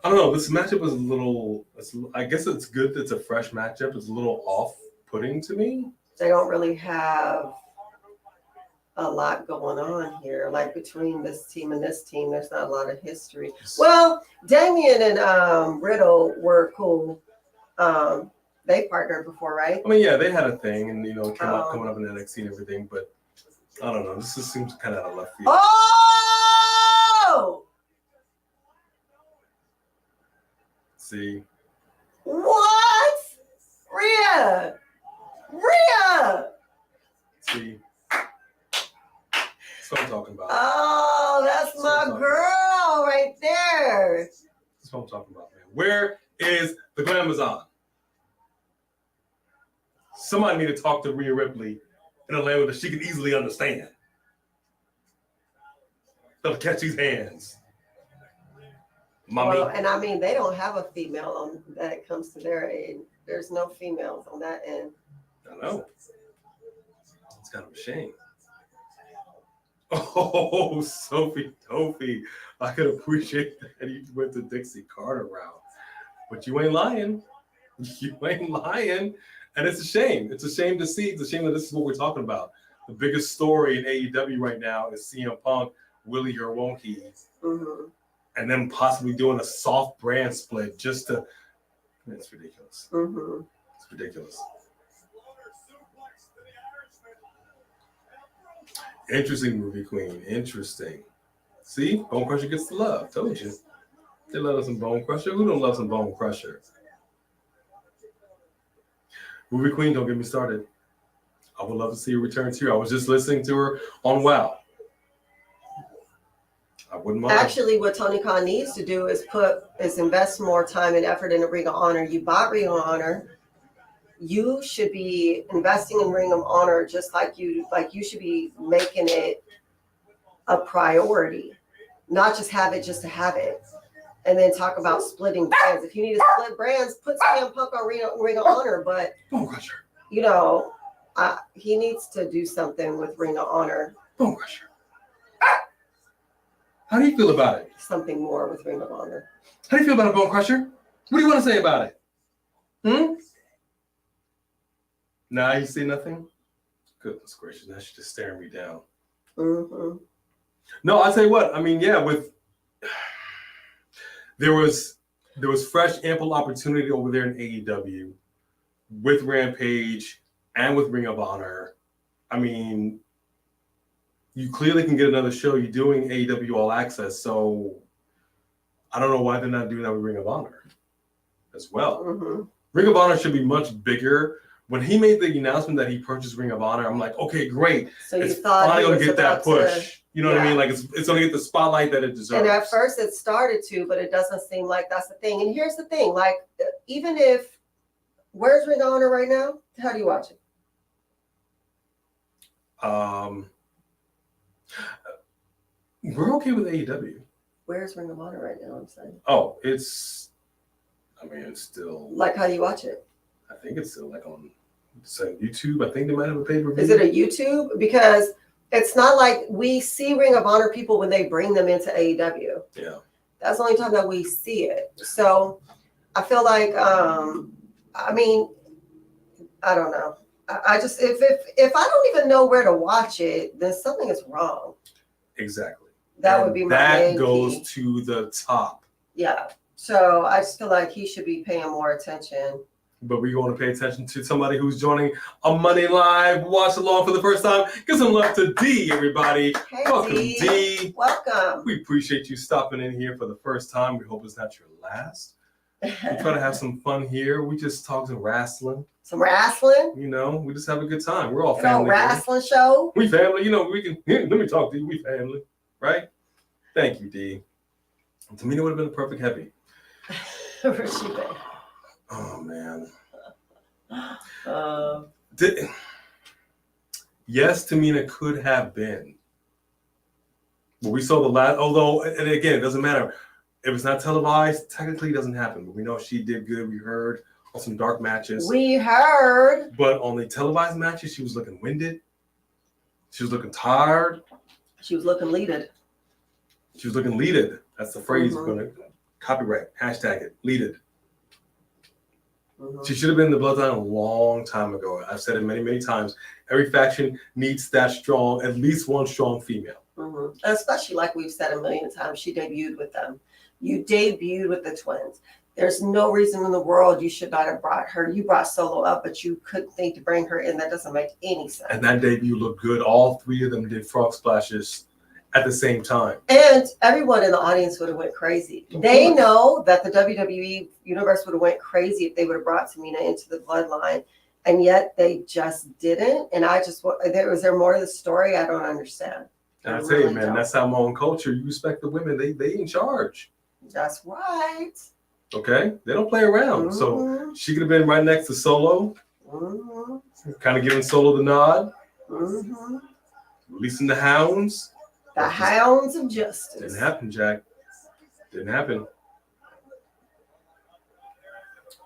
don't know. This matchup is a little. I guess it's good. It's a fresh matchup. It's a little off-putting to me. They don't really have a lot going on here. Like between this team and this team, there's not a lot of history. Well, Damian and Riddle were cool. They partnered before, right? I mean, yeah, they had a thing, and coming up in NXT and everything. But I don't know. This just seems kind of out of left field. Oh! See. What? Rhea! See. That's what I'm talking about. Oh, that's my girl right there. That's what I'm talking about, man. Where is the Glamazon? Somebody need to talk to Rhea Ripley in a language that she can easily understand. They'll catch these hands. Mommy. Well, and I mean, they don't have a female on that it comes to their age. There's no females on that end. I know. It's kind of a shame. Oh, Sophie Tophie. I could appreciate that you went the Dixie Carter route. But you ain't lying. You ain't lying. And it's a shame. It's a shame to see. It's a shame that this is what we're talking about. The biggest story in AEW right now is CM Punk, will he or won't he? Mm-hmm. And then possibly doing a soft brand split just to. It's ridiculous. Mm-hmm. It's ridiculous. Interesting movie, Queen. Interesting. See, Bone Crusher gets the love. Told you. They love some Bone Crusher. Who don't love some Bone Crusher? Movie Queen, don't get me started. I would love to see her return to her. I was just listening to her on WoW. I wouldn't mind. Actually, what Tony Khan needs to do is invest more time and effort in a Ring of Honor. You bought Ring of Honor. You should be investing in Ring of Honor just like you should be making it a priority, not just have it just to have it. And then talk about splitting brands. If you need to split brands, put CM Punk on Ring of Honor. But Bone Crusher. You know, he needs to do something with Ring of Honor. Bone Crusher. How do you feel about it? Something more with Ring of Honor. How do you feel about it, Bone Crusher? What do you want to say about it? Nah, you see nothing? Goodness gracious, now she's just staring me down. Mm-hmm. No, I'll tell you what. I mean, yeah, there was fresh, ample opportunity over there in AEW with Rampage and with Ring of Honor. I mean, you clearly can get another show. You're doing AEW All Access, so I don't know why they're not doing that with Ring of Honor as well. Mm-hmm. Ring of Honor should be much bigger. When he made the announcement that he purchased Ring of Honor, I'm like, okay, great. So it's finally going to get that push. You know what I mean? Like, it's going to get the spotlight that it deserves. And at first it started to, but it doesn't seem like that's the thing. And here's the thing. Like, even if, where's Ring of Honor right now? How do you watch it? We're okay with AEW. Where's Ring of Honor right now, I'm saying? Oh, it's still. Like, how do you watch it? I think it's still like on YouTube. I think they might have a pay-per-view. Is it a YouTube? Because it's not like we see Ring of Honor people when they bring them into AEW. Yeah. That's the only time that we see it. So I feel like, I mean, I don't know. I just, if I don't even know where to watch it, then something is wrong. Exactly. That would be my main that goes key. to the top. Yeah. So I just feel like he should be paying more attention. But we're going to pay attention to somebody who's joining a Monday Live watch along for the first time. Give some love to D, everybody. Hey, Welcome, D. Welcome. We appreciate you stopping in here for the first time. We hope it's not your last. We try to have some fun here. We just talk some wrestling. Some wrestling? You know, we just have a good time. We're all You family. know, wrestling show? We family. You know, we can, let me talk to you. We family. Right? Thank you, D. Tamina would have been a perfect heavy. Where's she been? Oh, man. Uh, Yes, Tamina could have been. But we saw the last, although, and again, it doesn't matter. If it's not televised, technically it doesn't happen. But we know she did good. We heard on some dark matches. we heard. But on the televised matches, she was looking winded. She was looking tired. She was looking leaded. She was looking leaded. That's the phrase. Mhm. We're going to copyright, hashtag it, leaded. Mhm. She should have been in the Bloodline a long time ago. I've said it many, many times. Every faction needs that strong, at least one strong female. Mhm. Especially like we've said a million times, she debuted with them. You debuted with the twins. There's no reason in the world you should not have brought her. You brought Solo up, but you couldn't think to bring her in. That doesn't make any sense. And that debut looked good. All three of them did frog splashes at the same time. And everyone in the audience would have went crazy. They know that the WWE universe would have went crazy if they would have brought Tamina into the Bloodline, and yet they just didn't. And I just, was there more to the story? I don't understand. And I I tell you, really man, don't. that's how my own culture. You respect the women. They in charge. That's right. Okay? They don't play around. So Mhm. she could have been right next to Solo, Mhm. kind of giving Solo the nod, Mhm. releasing the hounds. The Hounds of Justice. Didn't happen, Jack. Didn't happen.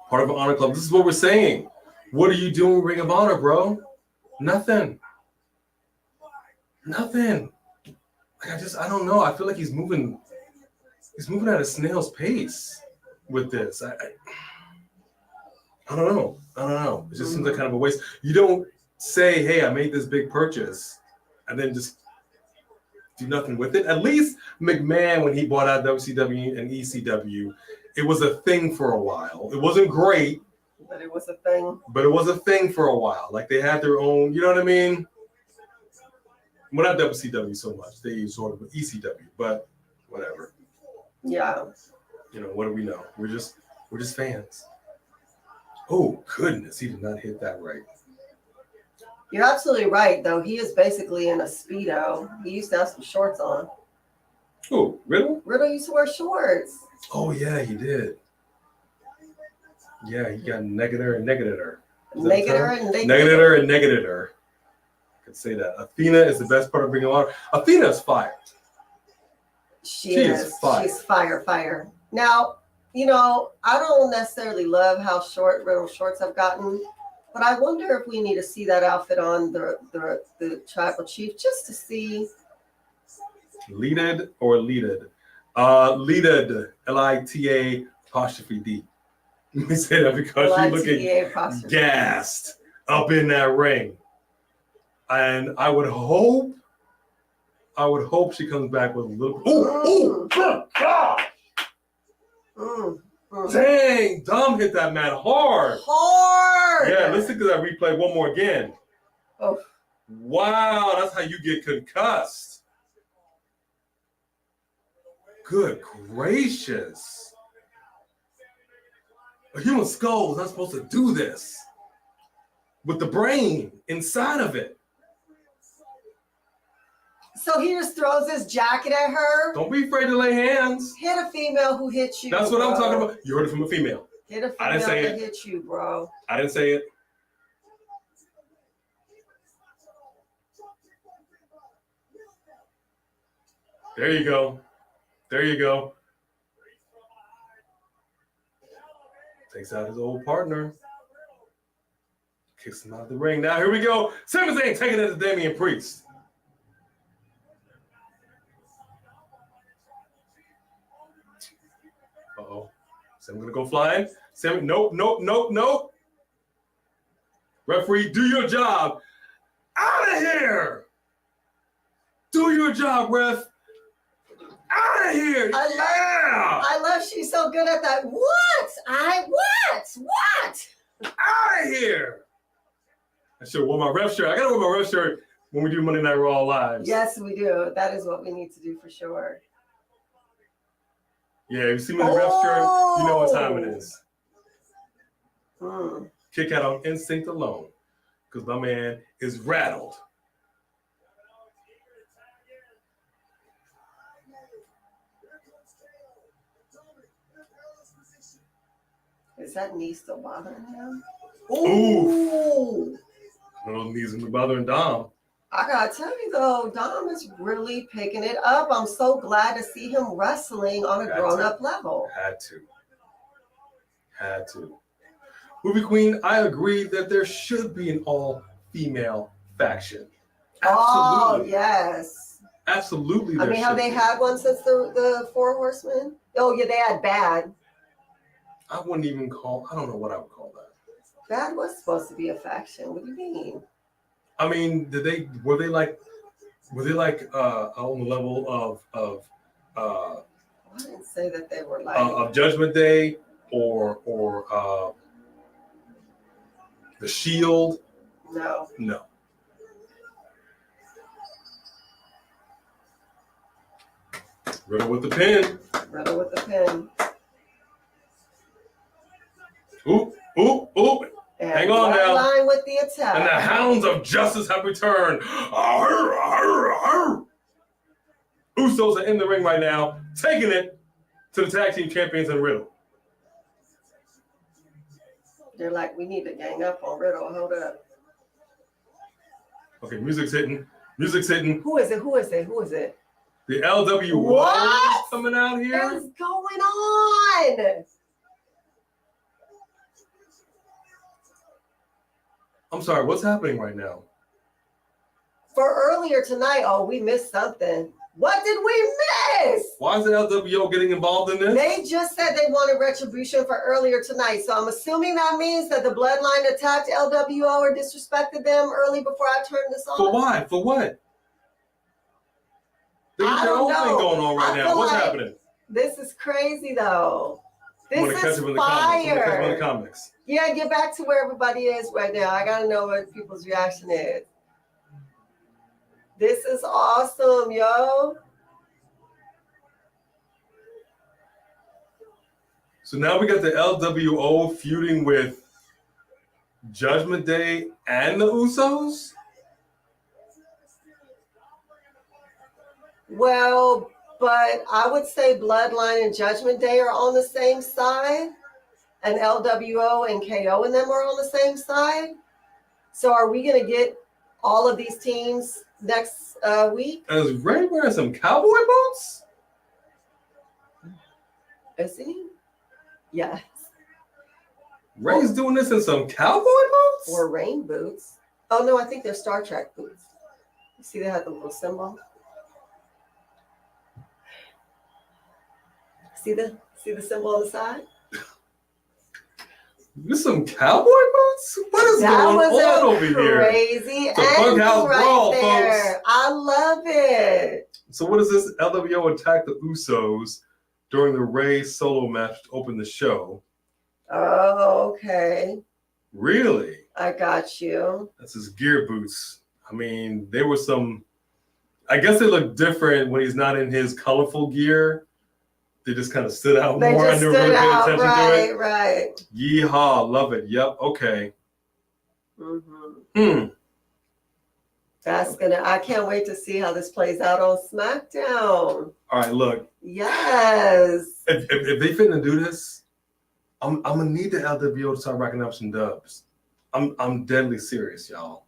Part of an Honor Club. This is what we're saying. What are you doing, Ring of Honor, bro? Nothing. Nothing. Like I don't know. I feel like he's moving at a snail's pace with this. I don't know. It just seems like kind of a waste. You don't say, hey, I made this big purchase, and then just do nothing with it. At least McMahon, when he bought out WCW and ECW, it was a thing for a while. It wasn't great, But it was a thing. but it was a thing for a while. Like they had their own, you know what I mean? Well, not WCW so much. They sort of ECW, but whatever. Yeah. You know, what do we know? We're just fans. Oh goodness, he did not hit that right. You're absolutely right, though. He is basically in a Speedo. He used to have some shorts on. Oh, Riddle? Riddle used to wear shorts. Oh yeah, he did. Yeah, he got negated her and negated her. Is that the Negated term? her and negated Negated her and negated her. I could say that. Athena is the best part of Ring of Honor. Athena's fired. She is. fire. She's fire. Now, you know, I don't necessarily love how short Riddle's shorts have gotten, but I wonder if we need to see that outfit on the tribal chief just to see. Leaded or leaded? Leaded. Lita apostrophe D. Let me say that because she's looking LITA apostrophe. gassed up in that ring. And I would hope she comes back with a little. Oh, good God! Dang, Dom hit that man hard. Hard. Yeah, listen to that replay one more again. Oh. Wow, that's how you get concussed. Good gracious. A human skull is not supposed to do this with the brain inside of it. So he just throws his jacket at her. Don't be afraid to lay hands. Hit a female who hit you. That's what I'm bro. talking about. You heard it from a female. Hit a I didn't female say that it. hit you, bro. I didn't say it. There you go. There you go. Takes out his old partner. Kicks him out of the ring. Now here we go. Sami Zayn taking it to Damian Priest. Uh-oh. Sami gonna go flying. Sami, nope. Referee, do your job. Out of here. Do your job, ref. Out of here! I love she's so good at that. What? Out of here! I should wear my ref shirt. I gotta wear my ref shirt when we do Monday Night Raw live. Yes, we do. That is what we need to do for sure. Yeah, if you see me in the ref shirt, you know what time it is. Kick out on instinct alone, because my man is rattled. Is that knee still bothering him? Ooh. Those knees are bothering Dom. I gotta tell you though, Dom is really picking it up. I'm so glad to see him wrestling on a grown-up level. Had to. Movie Queen, I agree that there should be an all-female faction. Absolutely. Oh, yes. Absolutely. I mean, have they had one since the Four Horsemen? Oh, yeah, they had Bad. I wouldn't even call, I don't know what I would call that. Bad was supposed to be a faction. What do you mean? I mean, were they like on the level of I didn't say that they were like of Judgment Day or the Shield? No. Riddle with the pin. Oop. And hang on now. Bloodline with the attack. And the hounds of justice have returned. Arr, arr, arr. Usos are in the ring right now, taking it to the tag team champions and Riddle. They're like, we need to gang up on Riddle. Hold up. Okay, music's hitting. Who is it? The LWO What? coming out here. What is going on? I'm sorry, what's happening right now? For earlier tonight, we missed something. What did we miss? Why is the LWO getting involved in this? They just said they wanted retribution for earlier tonight. So I'm assuming that means that the Bloodline attacked LWO or disrespected them early before I turned this on. For why? For what? There's their own thing going on right now. What's happening? This is crazy, though. This is fire. fire. Catch them in the comics. Yeah, get back to where everybody is right now. I gotta know what people's reaction is. This is awesome, yo. So now we got the LWO feuding with Judgment Day and the Usos? Well, but I would say Bloodline and Judgment Day are on the same side, and LWO and KO and them are on the same side. So are we going to get all of these teams next week? Is Ray wearing some cowboy boots? Is he? Yes. Ray's doing this in some cowboy boots? Or rain boots. Oh, no, I think they're Star Trek boots. You see they have the little symbol? See the symbol on the side? There's some cowboy boots? What is going on over here? Crazy it's a Bunkhouse Brawl, there. folks. I love it. So what is this? LWO attacked the Usos during the Ray solo match to open the show. Oh, okay. Really? I got you. That's his gear boots. I mean, there was some, I guess they look different when he's not in his colorful gear. They just kind of stood out more. I never really paid attention to it. Right. Yeehaw, love it. Yep, okay. That's I can't wait to see how this plays out on SmackDown. All right, look. Yes. If they finna do this, I'm gonna need the LWO to start racking up some dubs. I'm deadly serious, y'all.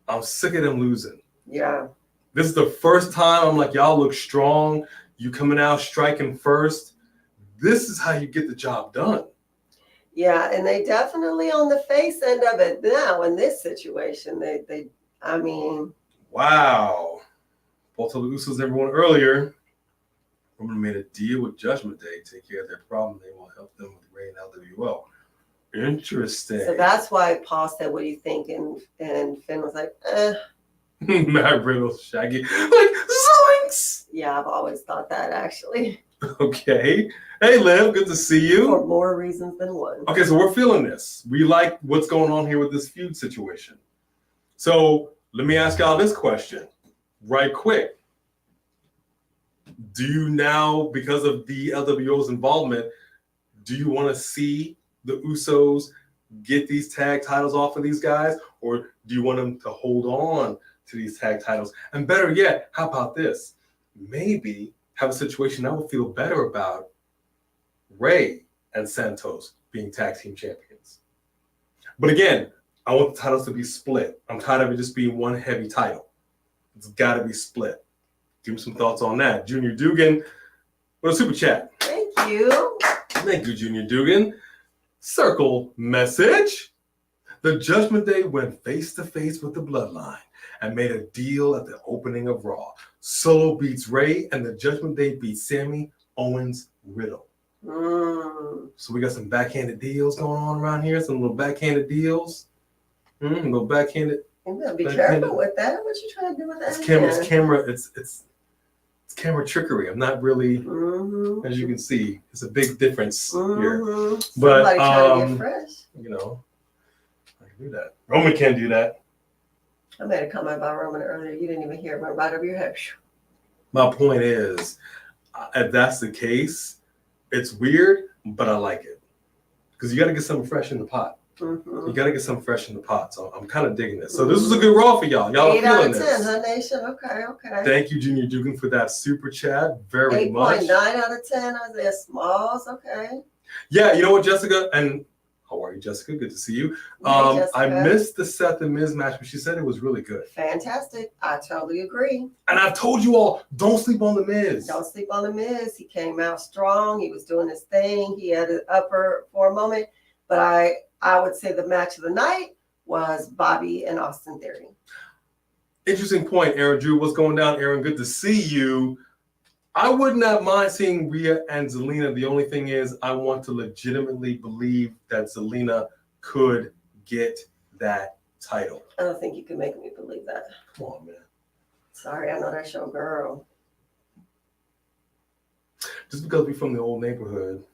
I'm sick of them losing. Yeah. This is the first time I'm like, y'all look strong. You coming out striking first. This is how you get the job done. Yeah, and they definitely on the face end of it now in this situation. I mean. Wow. Both of the Usos and everyone earlier. Roman made a deal with Judgment Day to take care of their problem. They will help them with Ray and LWO. Interesting. So that's why Paul said, what do you think? And Finn was like, Matt Riddle, Shaggy. Like, zoinks! Yeah, I've always thought that actually. Okay. Hey, Liv, good to see you. For more reasons than one. Okay, so we're feeling this. We like what's going on here with this feud situation. So let me ask y'all this question right quick. Do you now, because of the LWO's involvement, do you want to see the Usos get these tag titles off of these guys? Or do you want them to hold on to these tag titles? And better yet, how about this? Maybe have a situation I would feel better about Rey and Santos being tag team champions. But again, I want the titles to be split. I'm tired of it just being one heavy title. It's got to be split. Give me some thoughts on that. Junior Dugan, what a super chat. Thank you. Thank you, Junior Dugan. Circle message. The Judgment Day went face to face with the Bloodline and made a deal at the opening of Raw. Solo beats Rey and the Judgment Day beats Sammy, Owens, Riddle. So we got some backhanded deals going on around here. Some little backhanded deals. Little backhanded. You better be careful with that. What you trying to do with that? It's camera trickery. I'm not really, as you can see, it's a big difference here. But somebody trying to get fresh. You know, I can do that. Roman can't do that. I made a comment about Roman earlier. You didn't even hear it. Went right over your head. My point is, if that's the case, it's weird, but I like it. Because you got to get something fresh in the pot. You got to get something fresh in the pot. So I'm kind of digging this. So this was a good Raw for y'all. Y'all 8 are out feeling of 10, this. huh, Nation? Okay. Thank you, Junior Dugan, for that super chat. Very much. 8.9 out of 10, Isaiah Smalls. Okay. Yeah, you know what, Jessica? And how are you, Jessica? Good to see you. Hey, Jessica. I missed the Seth and Miz match, but she said it was really good. Fantastic. I totally agree. And I've told you all, don't sleep on the Miz. Don't sleep on the Miz. He came out strong. He was doing his thing. He had an upper for a moment. But I would say the match of the night was Bobby and Austin Theory. Interesting point, Aaron Drew. What's going down, Aaron? Good to see you. I would not mind seeing Rhea and Zelina. The only thing is I want to legitimately believe that Zelina could get that title. I don't think you can make me believe that. Come on, man. Sorry, I know that's your girl. Just because we're from the old neighborhood.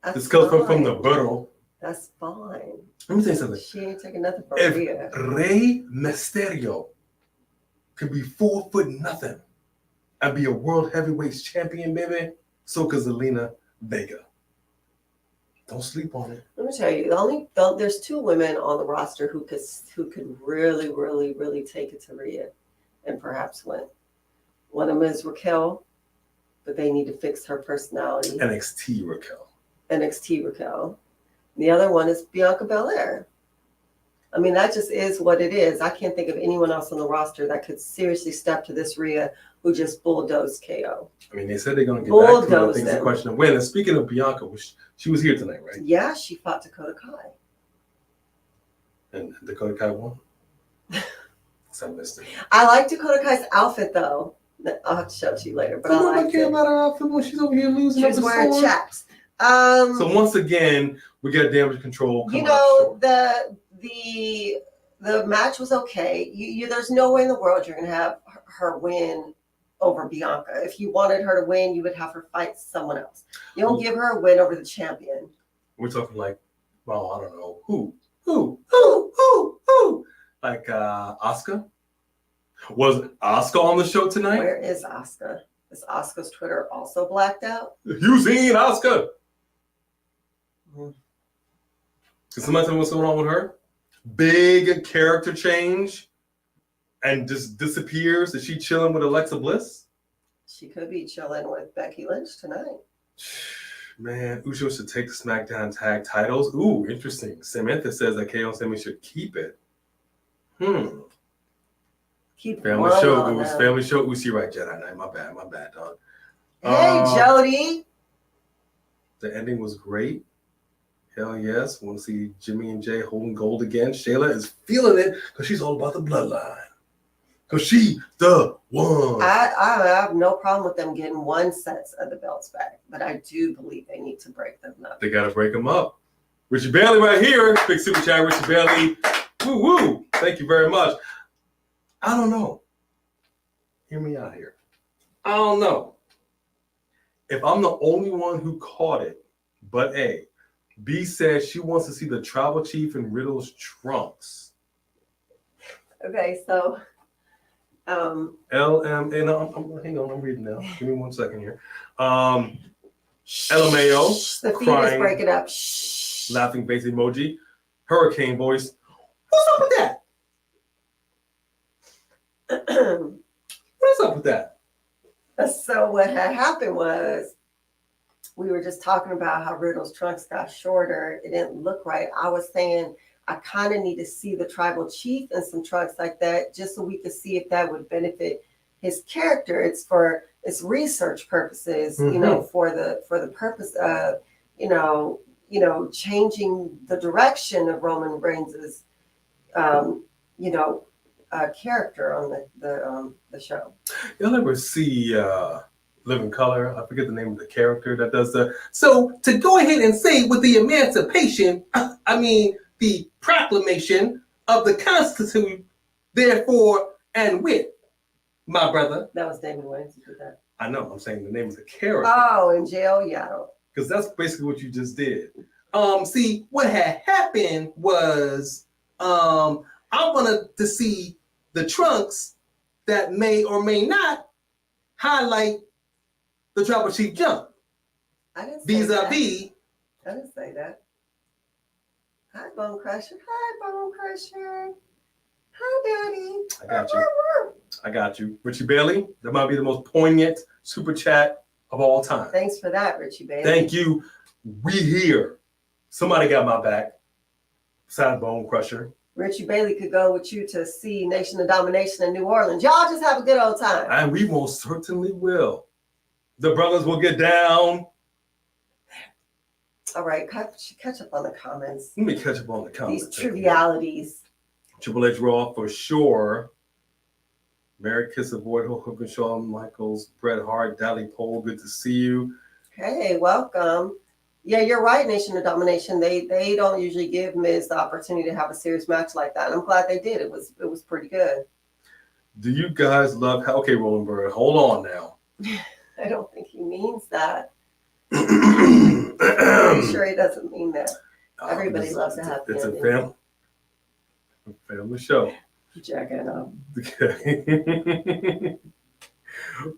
That's Just because we're from fine. the borough. That's fine. Let me tell you something. She ain't taking nothing from If Rhea. Rey Mysterio could be 4'0" and be a world heavyweight champion, baby, so could Zelina Vega. Don't sleep on it. Let me tell you, there's 2 women on the roster who could really take it to Rhea and perhaps win. One of them is Raquel, but they need to fix her personality. NXT Raquel. The other one is Bianca Belair. I mean, that just is what it is. I can't think of anyone else on the roster that could seriously step to this Rhea who just bulldozed KO. I mean, they said they're going to get back to it. I think it's a question of when. And speaking of Bianca, she was here tonight, right? Yeah, she fought Dakota Kai. And Dakota Kai won? So I missed it. I like Dakota Kai's outfit, though. I'll have to show it to you later, but I like it. about her outfit when she's over here losing. She's wearing chaps. So once again, we got damage control. You know, the match was okay. There's no way in the world you're going to have her win over Bianca. If you wanted her to win, you would have her fight someone else. You don't give her a win over the champion. We're talking like, well, I don't know. Who? Like Asuka? Was Asuka on the show tonight? Where is Asuka? Is Asuka's Twitter also blacked out? You seen Asuka? Can somebody tell me what's going on with her? Big character change and just disappears. Is she chilling with Alexa Bliss? She could be chilling with Becky Lynch tonight. Man, Uso should take the SmackDown tag titles. Ooh, interesting. Samantha says that KO and Sammy should keep it. Keep Family show. It was Family Show. Usi right, Jedi Knight. My bad, dog. Hey, Jody. The ending was great. Hell yes. Want to see Jimmy and Jay holding gold again. Shayla is feeling it because she's all about the bloodline. Because she the one. I have no problem with them getting 1 set of the belts back, but I do believe they need to break them up. They got to break them up. Richie Bailey right here. Big super chat, Richie Bailey. Woo woo! Thank you very much. I don't know. Hear me out here. I don't know. If I'm the only one who caught it, but A. B says she wants to see the tribal chief in Riddle's trunks. Okay, so LM, and hang on, I'm reading now. Give me 1 second here. LMAO, the feed crying, is breaking up. laughing face emoji, hurricane voice. What's up with that? What's up with that? So what had happened was we were just talking about how Riddle's trunks got shorter. It didn't look right. I was saying I kind of need to see the tribal chief in some trunks like that, just so we could see if that would benefit his character. It's research purposes, Mm-hmm. you know, for the purpose of, you know, changing the direction of Roman Reigns's, character on the show. You'll ever see Living Color? I forget the name of the character that does the. So to go ahead and say with the emancipation, the proclamation of the Constitution, therefore and with, my brother. That was David Wayne who did that. I know. I'm saying the name of the character. Oh, in jail, yeah. Because that's basically what you just did. See, what had happened was I wanted to see the trunks that may or may not highlight the tribal chief jump. I didn't say Vis-a-vis. I didn't say that. Hi, Bone Crusher. Hi, Bone Crusher. Hi, Daddy. I got you. Richie Bailey, that might be the most poignant super chat of all time. Thanks for that, Richie Bailey. Thank you. We here. Somebody got my back. Besides Bone Crusher. Richie Bailey could go with you to see Nation of Domination in New Orleans. Y'all just have a good old time. And we most certainly will. The brothers will get down. All right, catch up on the comments. Let me catch up on the comments. These trivialities. Triple H Raw for sure. Mary Kiss Avoid Hook and Shawn Michaels, Bret Hart, Dally Pole, good to see you. Hey, welcome. Yeah, you're right, Nation of Domination. They don't usually give Miz the opportunity to have a serious match like that. And I'm glad they did. It was pretty good. Do you guys love okay, Roland Bird? Hold on now. I don't think he means that. I'm sure he doesn't mean that. Everybody loves to have it's family. a family show. Jacking up. Okay.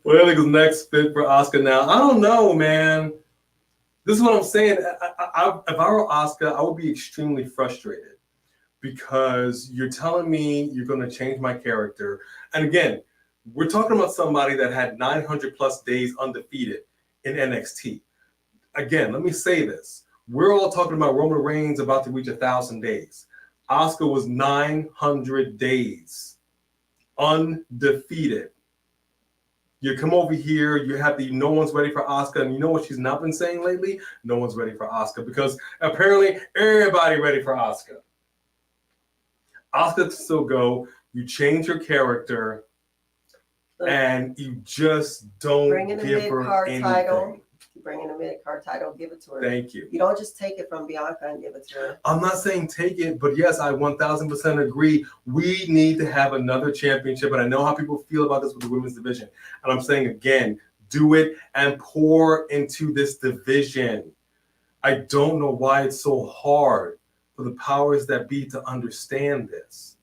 Well, I think it's next fit for Asuka now. I don't know, man. This is what I'm saying. If I were Asuka, I would be extremely frustrated because you're telling me you're going to change my character. And again, we're talking about somebody that had 900 plus days undefeated in NXT. Again, let me say this. We're all talking about Roman Reigns about to reach 1,000 days. Asuka was 900 days undefeated. You come over here, you have no one's ready for Asuka, and you know what she's not been saying lately? No one's ready for Asuka because apparently everybody ready for Asuka. Asuka can still go. You change your character, and you just don't give her anything. Title. Bring in a mid-card title, give it to her. Thank you. You don't just take it from Bianca and give it to her. I'm not saying take it, but yes, I 1,000% agree. We need to have another championship, and I know how people feel about this with the women's division. And I'm saying again, do it and pour into this division. I don't know why it's so hard for the powers that be to understand this.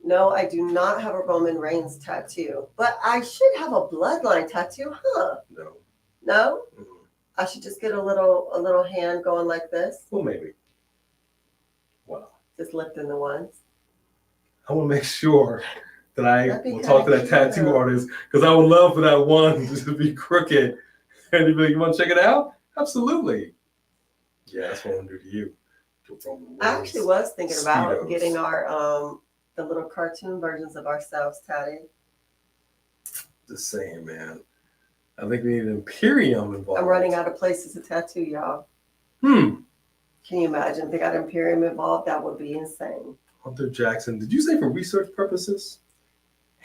No, I do not have a Roman Reigns tattoo, but I should have a bloodline tattoo, huh? No. No? Mm-hmm. I should just get a little hand going like this. Well, maybe. Wow. Just lifting the ones. I want to make sure that I will talk to that tattoo artist because I would love for that one to be crooked. And you'd be like, you want to check it out? Absolutely. Yeah, that's what I'm going to do to you. I actually was thinking about getting our the little cartoon versions of ourselves tatted. Just saying, man. I think we need an Imperium involved. I'm running out of places to tattoo, y'all. Can you imagine if they got Imperium involved? That would be insane. Hunter Jackson, did you say for research purposes?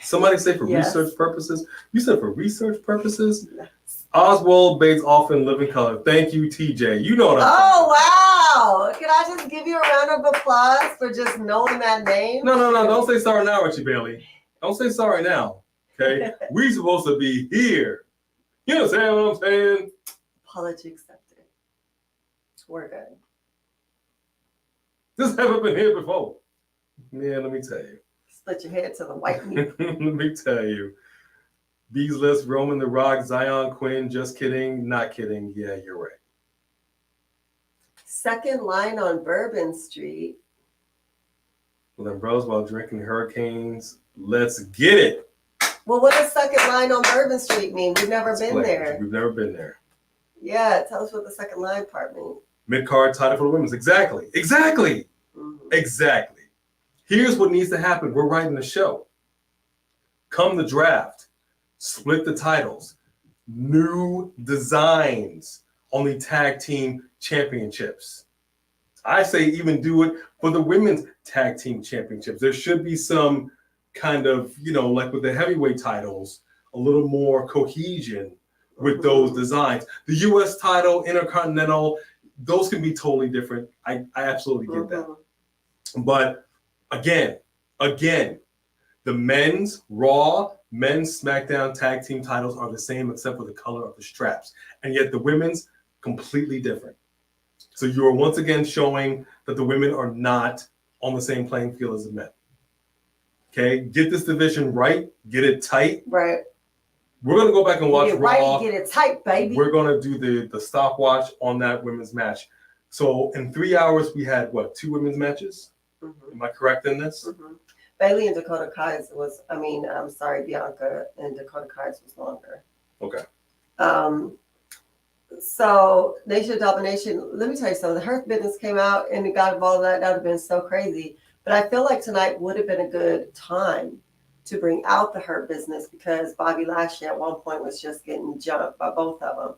Somebody say for research purposes? You said for research purposes? Yes. Oswald Bates off in living color. Thank you, TJ. You know what I'm talking about. Wow. Can I just give you a round of applause for just knowing that name? No. Don't say sorry now, Richie Bailey. Don't say sorry now. Okay? We supposed to be here. You understand what I'm saying? Apology accepted. We're good. This haven't been here before. Yeah, let me tell you. Split your head to the white meat. Let me tell you. Bees List, Roman The Rock, Zion Quinn, just kidding, not kidding. Yeah, you're right. Second line on Bourbon Street. With umbrellas while drinking hurricanes. Let's get it. Well, what does second line on Bourbon Street mean? We've never been Explain. there. We've never been there. Yeah, tell us what the second line part means. Mid-card title for the women's. Exactly. Mm-hmm. Exactly. Here's what needs to happen. We're writing the show. Come the draft. Split the titles. New designs on the tag team championships. I say even do it for the women's tag team championships. There should be some kind of, like with the heavyweight titles, a little more cohesion with those designs. The U.S. title, Intercontinental, those can be totally different. I absolutely get that. But again, the men's Raw, men's SmackDown tag team titles are the same except for the color of the straps. And yet the women's completely different. So you are once again showing that the women are not on the same playing field as the men. Okay, get this division right, get it tight. Right. We're gonna go back and watch Raw. Right, get it tight, baby. We're gonna do the stopwatch on that women's match. So in 3 hours, we had what, 2 women's matches? Mm-hmm. Am I correct in this? Mm-hmm. Bailey and Dakota Kai was, Bianca and Dakota Kai was longer. Okay. So Nation of Domination, let me tell you something. The Hurt Business came out and it got involved in that. That would have been so crazy. But I feel like tonight would have been a good time to bring out the Hurt Business because Bobby Lashley at one point was just getting jumped by both of them.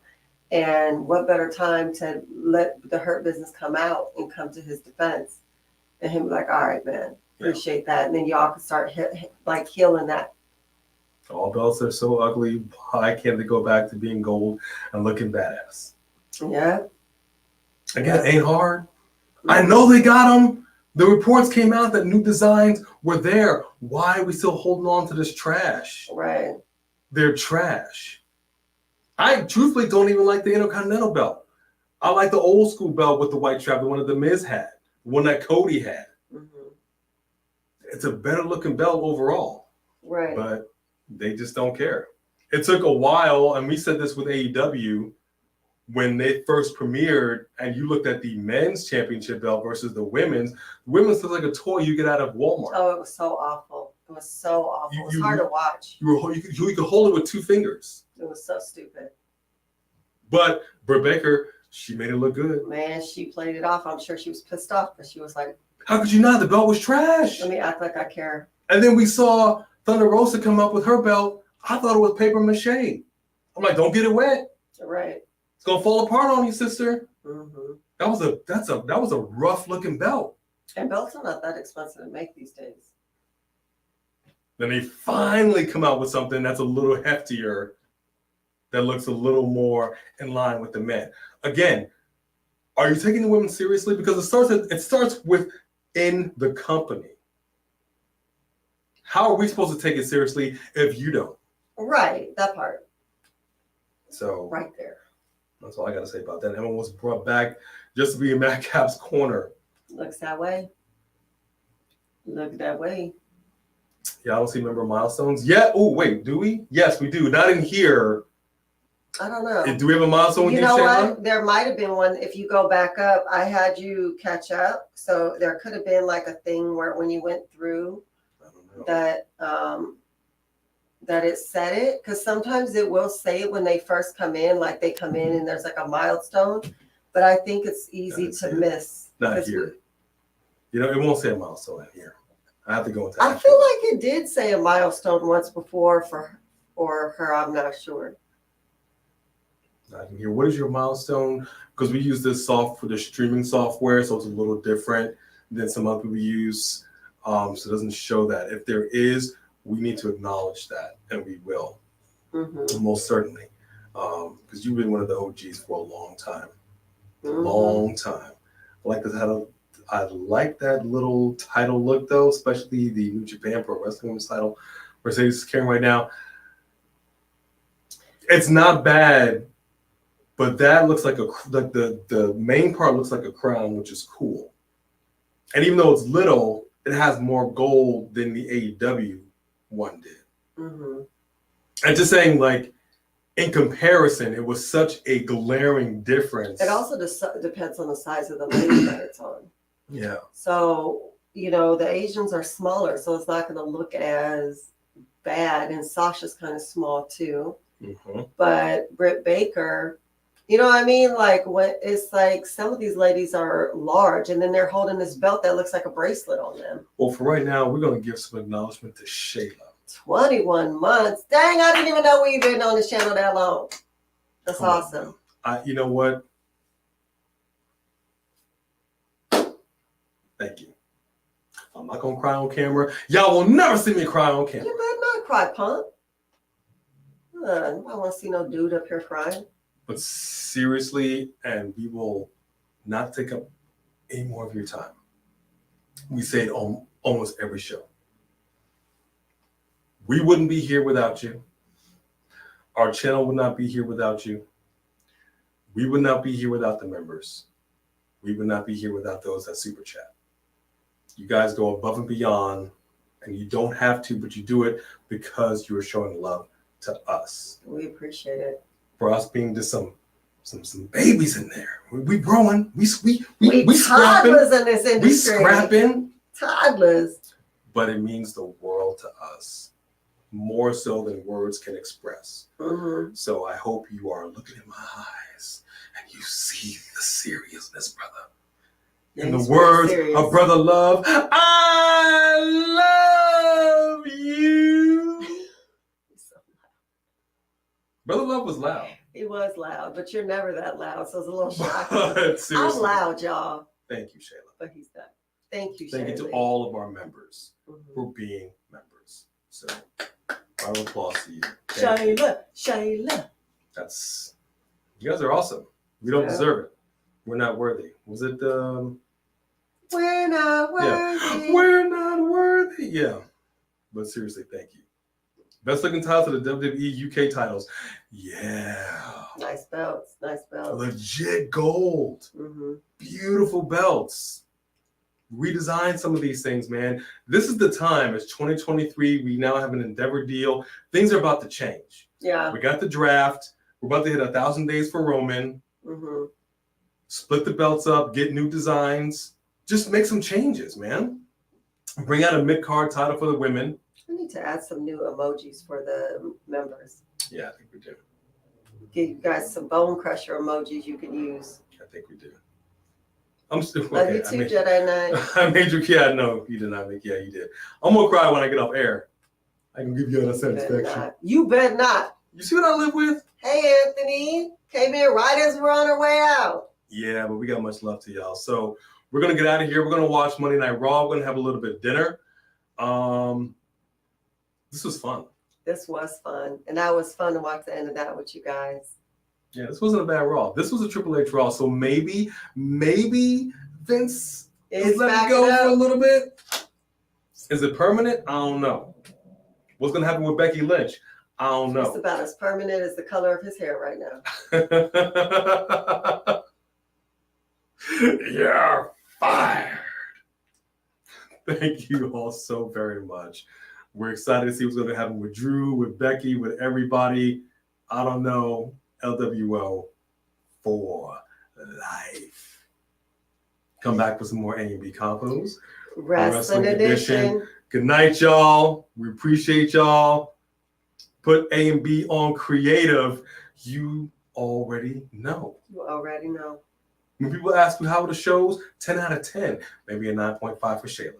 And what better time to let the Hurt Business come out and come to his defense and him be like, all right, man, appreciate that. And then y'all can start healing that. All belts are so ugly. Why can't they go back to being gold and looking badass? Yeah. Again, it ain't hard. I know they got them. The reports came out that new designs were there. Why are we still holding on to this trash? Right. They're trash. I truthfully don't even like the Intercontinental belt. I like the old school belt with the white strap, the one that The Miz had, the one that Cody had. Mm-hmm. It's a better looking belt overall. Right. But they just don't care. It took a while, and we said this with AEW, when they first premiered, and you looked at the men's championship belt versus the women's looked like a toy you get out of Walmart. Oh, it was so awful. It was so awful. It was hard to watch. You could hold it with 2 fingers. It was so stupid. But Britt Baker, she made it look good. Man, she played it off. I'm sure she was pissed off, but she was like, how could you not? The belt was trash. Let me act like I care. And then we saw Thunder Rosa come up with her belt. I thought it was paper mache. I'm like, don't get it wet. Right. It's gonna fall apart on you, sister. Mm-hmm. That was a rough looking belt. And belts are not that expensive to make these days. Then they finally come out with something that's a little heftier, that looks a little more in line with the men. Again, are you taking the women seriously? Because it starts within the company. How are we supposed to take it seriously if you don't? Right, that part. So right there. That's all I gotta say about that. Emma was brought back just to be in Madcap's corner. Looks that way. Look that way. Yeah, I don't see member milestones. Yeah. Oh, wait, do we? Yes, we do. Not in here. I don't know. Do we have a milestone? You know what? There might have been one. If you go back up, I had you catch up. So there could have been like a thing where when you went through that it said it. Because sometimes it will say it when they first come in, like they come in and there's like a milestone. But I think it's easy to miss. Not here. It won't say a milestone in here. I have to go into I feel like it did say a milestone once before for her. I'm not sure. Not in here. What is your milestone? Because we use this for the streaming software, so it's a little different than some other people use. So it doesn't show that. If there is, we need to acknowledge that, and we will. Mm-hmm. Most certainly. Because you've been one of the OGs for a long time. Long time. like the title. I like that little title look though, especially the New Japan Pro Wrestling Women's title Mercedes is carrying right now. It's not bad, but that looks like the main part looks like a crown, which is cool. And even though it's little, it has more gold than the AEW one did. Mm-hmm. And just saying, like, in comparison, it was such a glaring difference. It also depends on the size of the lady that it's on. Yeah. So, the Asians are smaller, so it's not going to look as bad. And Sasha's kind of small too. Mm-hmm. But Britt Baker, you know what I mean? Like, when it's like some of these ladies are large and then they're holding this belt that looks like a bracelet on them. Well, for right now, we're going to give some acknowledgement to Shayla. 21 months. Dang, I didn't even know we've been on this channel that long. That's awesome. You know what? Thank you. I'm not going to cry on camera. Y'all will never see me cry on camera. You better not cry, punk. I don't want to see no dude up here crying. But seriously, and we will not take up any more of your time. We say it on almost every show. We wouldn't be here without you. Our channel would not be here without you. We would not be here without the members. We would not be here without those that super chat. You guys go above and beyond, and you don't have to, but you do it because you are showing love to us. We appreciate it. For us being just some babies in there. We growing. We toddlers scrapping. in this industry. We scrapping. Toddlers. But it means the world to us, more so than words can express. Mm-hmm. So I hope you are looking in my eyes and you see the seriousness, brother. In the words of Brother Love, I love you. Brother Love was loud. He was loud, but you're never that loud, so it's a little shocking. I'm loud, y'all. Thank you, Shayla. But he's not. Thank you, Shayla. Thank you to all of our members for being members. So, round of applause to you. Shayla. That's, you guys are awesome. We don't deserve it. We're not worthy. Was it We're not worthy. Yeah. We're not worthy. Yeah. But seriously, thank you. Best looking titles to the WWE UK titles. Yeah. Nice belts. Nice belts. Legit gold. Mm-hmm. Beautiful belts. Redesign some of these things, man. This is the time. It's 2023. We now have an Endeavor deal. Things are about to change. Yeah. We got the draft. We're about to hit 1,000 days for Roman. Mm-hmm. Split the belts up. Get new designs. Just make some changes, man. Bring out a mid-card title for the women. We need to add some new emojis for the members. Yeah, I think we do. Give you guys some bone crusher emojis you can use. I think we do. I'm still Love you too, Jedi Knight. I made you. Yeah, no, you did not make. Yeah, you did. I'm gonna cry when I get off air. I can give you that satisfaction. You bet not. You see what I live with? Hey, Anthony. Came in right as we're on our way out. Yeah, but we got much love to y'all. So we're gonna get out of here. We're gonna watch Monday Night Raw. We're gonna have a little bit of dinner. This was fun. This was fun. And that was fun to watch the end of that with you guys. Yeah, this wasn't a bad Raw. This was a Triple H Raw. So maybe Vince is let it go for a little bit. Is it permanent? I don't know. What's going to happen with Becky Lynch? I don't know. It's about as permanent as the color of his hair right now. You're fired. Thank you all so very much. We're excited to see what's going to happen with Drew, with Becky, with everybody. I don't know. LWO for life. Come back for some more A&B combos. Wrestling edition. Good night, y'all. We appreciate y'all. Put A&B on creative. You already know. You already know. When people ask me how are the shows, 10 out of 10. Maybe a 9.5 for Shayla.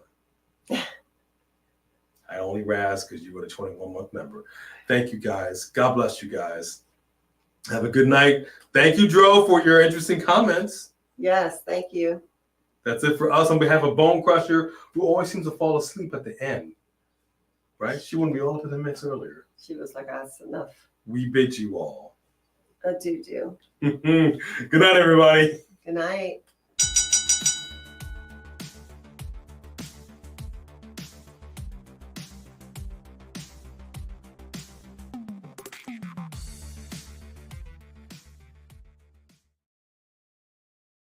I only razz because you were a 21-month member. Thank you, guys. God bless you guys. Have a good night. Thank you, Dro, for your interesting comments. Yes, thank you. That's it for us on behalf of Bone Crusher, who always seems to fall asleep at the end. Right? She wouldn't be all up in the mix earlier. She was like, that's enough. We bid you all. I do. Good night, everybody. Good night.